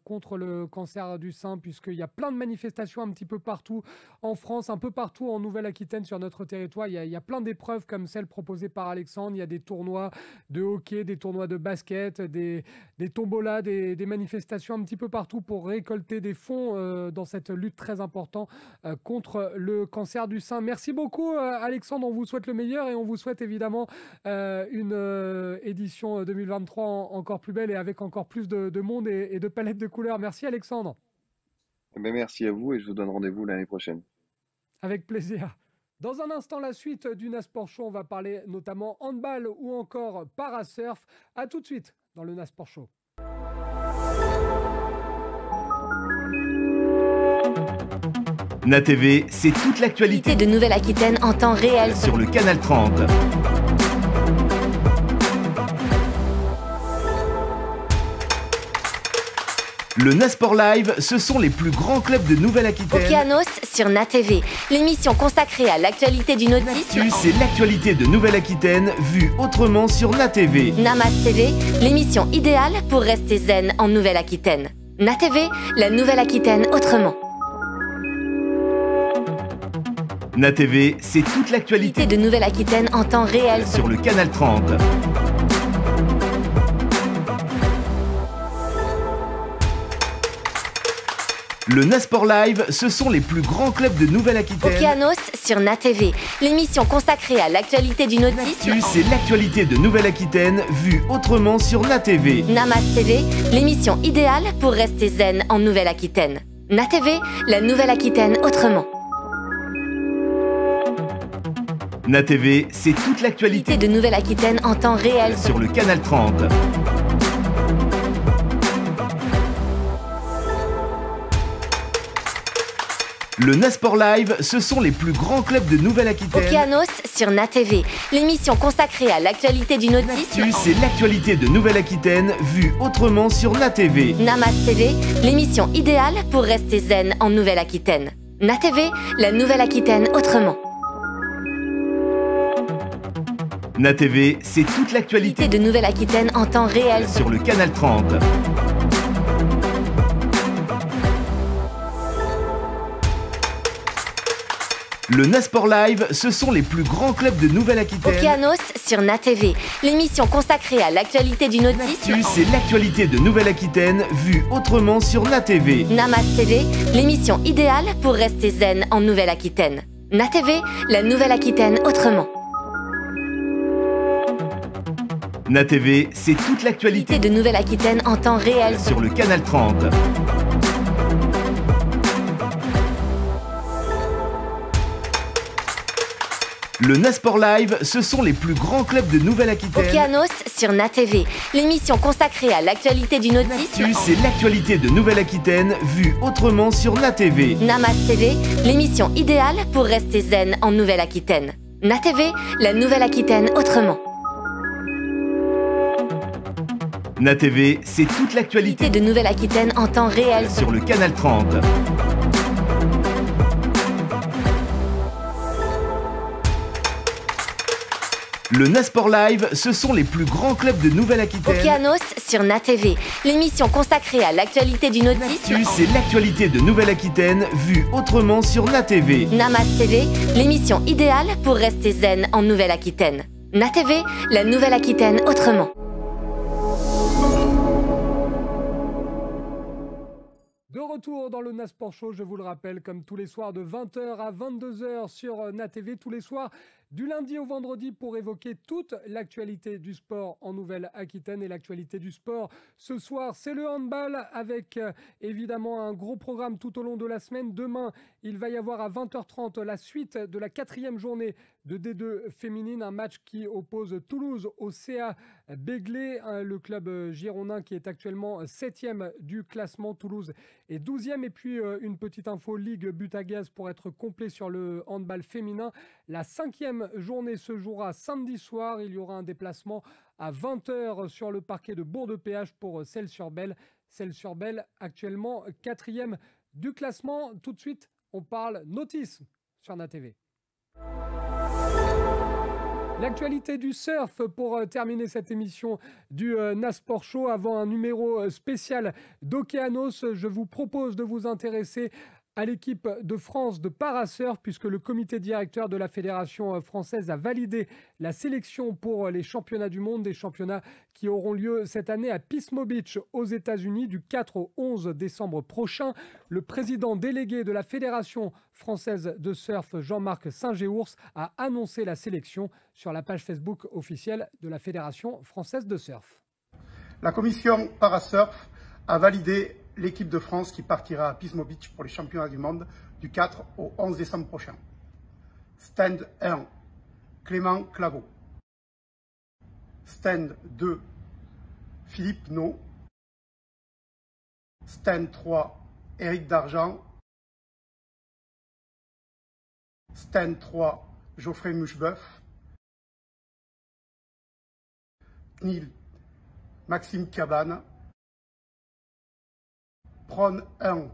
contre le cancer du sein, puisqu'il y a plein de manifestations un petit peu partout en France, un peu partout en Nouvelle-Aquitaine sur notre territoire. Il y a plein d'épreuves comme celle proposée par Alexandre. Il y a des tournois de hockey, des tournois de basket, des tombolas, des manifestations un petit peu partout pour récolter des fonds dans cette lutte très importante contre le cancer du sein. Merci beaucoup Alexandre, on vous souhaite le meilleur et on vous souhaite évidemment une édition 2023 encore plus belle et avec encore plus de monde et de palettes de couleurs. Merci Alexandre. Merci à vous et je vous donne rendez-vous l'année prochaine. Avec plaisir. Dans un instant, la suite du Nasport Show, on va parler notamment handball ou encore parasurf. À tout de suite dans le Nasport Show. NATV, c'est toute l'actualité de Nouvelle-Aquitaine en temps réel sur le Canal 30. Le Nasport Live, ce sont les plus grands clubs de Nouvelle-Aquitaine. Okeanos sur NATV, l'émission consacrée à l'actualité du nautisme. C'est l'actualité de Nouvelle-Aquitaine vue autrement sur NATV. Namas TV, l'émission idéale pour rester zen en Nouvelle-Aquitaine. NATV, la Nouvelle-Aquitaine autrement. NATV, c'est toute l'actualité de Nouvelle-Aquitaine en temps réel sur le Canal 30. Le Nasport Live, ce sont les plus grands clubs de Nouvelle-Aquitaine. Okeanos sur NATV, l'émission consacrée à l'actualité du nautisme. C'est l'actualité de Nouvelle-Aquitaine vue autrement sur NATV. Namas TV, l'émission idéale pour rester zen en Nouvelle-Aquitaine. NATV, la Nouvelle-Aquitaine autrement. NATV, c'est toute l'actualité de Nouvelle-Aquitaine en temps réel sur le Canal 30. Le Nasport Live, ce sont les plus grands clubs de Nouvelle-Aquitaine. Okeanos sur NATV, l'émission consacrée à l'actualité du nautisme. C'est l'actualité de Nouvelle-Aquitaine vue autrement sur NATV. Namas TV, l'émission idéale pour rester zen en Nouvelle-Aquitaine. NATV, la Nouvelle-Aquitaine autrement. NATV, c'est toute l'actualité de Nouvelle-Aquitaine en temps réel sur le Canal 30. Le Nasport Live, ce sont les plus grands clubs de Nouvelle-Aquitaine. Okeanos sur NATV, l'émission consacrée à l'actualité du nautisme. C'est l'actualité de Nouvelle-Aquitaine vue autrement sur NATV. Namas TV, l'émission idéale pour rester zen en Nouvelle-Aquitaine. NATV, la Nouvelle-Aquitaine autrement. NATV, c'est toute l'actualité de Nouvelle-Aquitaine en temps réel sur le Canal 30. Le Nasport Live, ce sont les plus grands clubs de Nouvelle-Aquitaine. Okeanos sur NATV, l'émission consacrée à l'actualité du nautisme. C'est l'actualité de Nouvelle-Aquitaine vue autrement sur NATV. Namas TV, l'émission idéale pour rester zen en Nouvelle-Aquitaine. NATV, la Nouvelle-Aquitaine autrement. NATV, c'est toute l'actualité de Nouvelle-Aquitaine en temps réel sur le Canal 30. Le Nasport Live, ce sont les plus grands clubs de Nouvelle-Aquitaine. Okeanos sur NATV, l'émission consacrée à l'actualité du nautisme. C'est l'actualité de Nouvelle-Aquitaine vue autrement sur NATV. Namas TV, l'émission idéale pour rester zen en Nouvelle-Aquitaine. NATV, la Nouvelle-Aquitaine autrement. De retour dans le Nasport Show, je vous le rappelle, comme tous les soirs de 20h à 22h sur NATV, tous les soirs, du lundi au vendredi pour évoquer toute l'actualité du sport en Nouvelle-Aquitaine. Et l'actualité du sport ce soir, c'est le handball avec évidemment un gros programme tout au long de la semaine. Demain, il va y avoir à 20h30 la suite de la 4e journée de D2 féminine, un match qui oppose Toulouse au CA Béglé, le club girondin qui est actuellement 7e du classement. Toulouse est 12e. Et puis une petite info Ligue but à gaz pour être complet sur le handball féminin. La 5e journée se jouera samedi soir. Il y aura un déplacement à 20h sur le parquet de Bourg-de-Péage pour Celles-sur-Belle. Celles-sur-Belle actuellement 4e du classement. Tout de suite, on parle nautisme sur NATV. L'actualité du surf pour terminer cette émission du Nasport Show. Avant un numéro spécial d'Océanos, je vous propose de vous intéresser à l'équipe de France de parasurf puisque le comité directeur de la Fédération française a validé la sélection pour les championnats du monde, des championnats qui auront lieu cette année à Pismo Beach aux États-Unis du 4 au 11 décembre prochain. Le président délégué de la Fédération française de surf, Jean-Marc Saint-Géours, a annoncé la sélection sur la page Facebook officielle de la Fédération française de surf. La commission parasurf a validé l'équipe de France qui partira à Pismo Beach pour les championnats du monde du 4 au 11 décembre prochain. Stand 1, Clément Claveau. Stand 2, Philippe No. Stand 3, Éric Dargent. Stand 3, Geoffrey Mucheboeuf. CNIL, Maxime Cabane. Prône 1,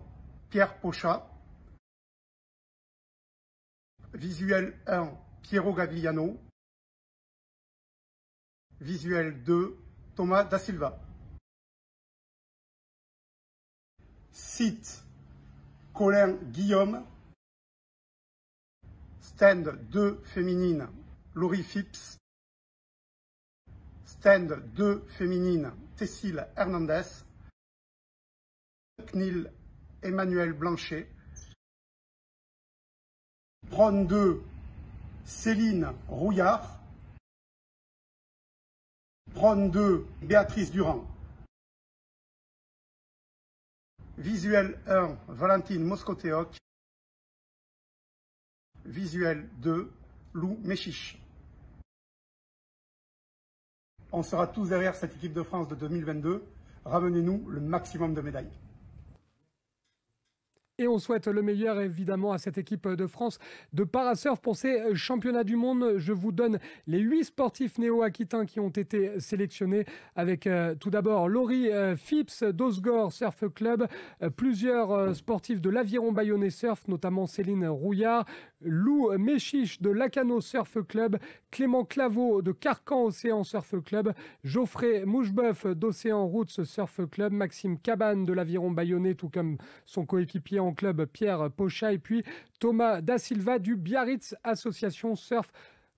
Pierre Pochat. Visuel 1, Piero Gagliano. Visuel 2, Thomas Da Silva. Site, Colin Guillaume. Stand 2 féminine, Laurie Phipps. Stand 2 féminine, Cécile Hernandez. CNIL, Emmanuel Blanchet. Prône 2, Céline Rouillard. Prône 2, Béatrice Durand. Visuel 1, Valentine Moscotéoc. Visuel 2, Lou Méchiche. On sera tous derrière cette équipe de France de 2022. Ramenez-nous le maximum de médailles. Et on souhaite le meilleur évidemment à cette équipe de France de parasurf pour ces championnats du monde. Je vous donne les 8 sportifs néo-aquitains qui ont été sélectionnés avec tout d'abord Laurie Phipps d'Osgore Surf Club, plusieurs sportifs de l'Aviron Bayonnais Surf, notamment Céline Rouillard, Lou Méchiche de Lacano Surf Club, Clément Claveau de Carcan Océan Surf Club, Geoffrey Moucheboeuf d'Océan Roots Surf Club, Maxime Cabane de l'Aviron Bayonnais, tout comme son coéquipier en club Pierre Pochat, et puis Thomas Da Silva du Biarritz Association Surf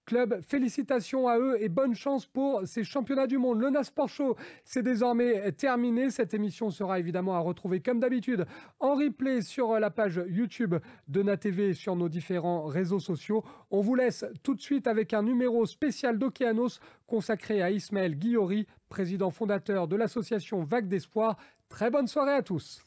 Club. Félicitations à eux et bonne chance pour ces championnats du monde. Le Nasport Show, c'est désormais terminé. Cette émission sera évidemment à retrouver comme d'habitude en replay sur la page YouTube de NATV et sur nos différents réseaux sociaux. On vous laisse tout de suite avec un numéro spécial d'Océanos consacré à Ismaël Guillory, président fondateur de l'association Vague d'Espoir. Très bonne soirée à tous.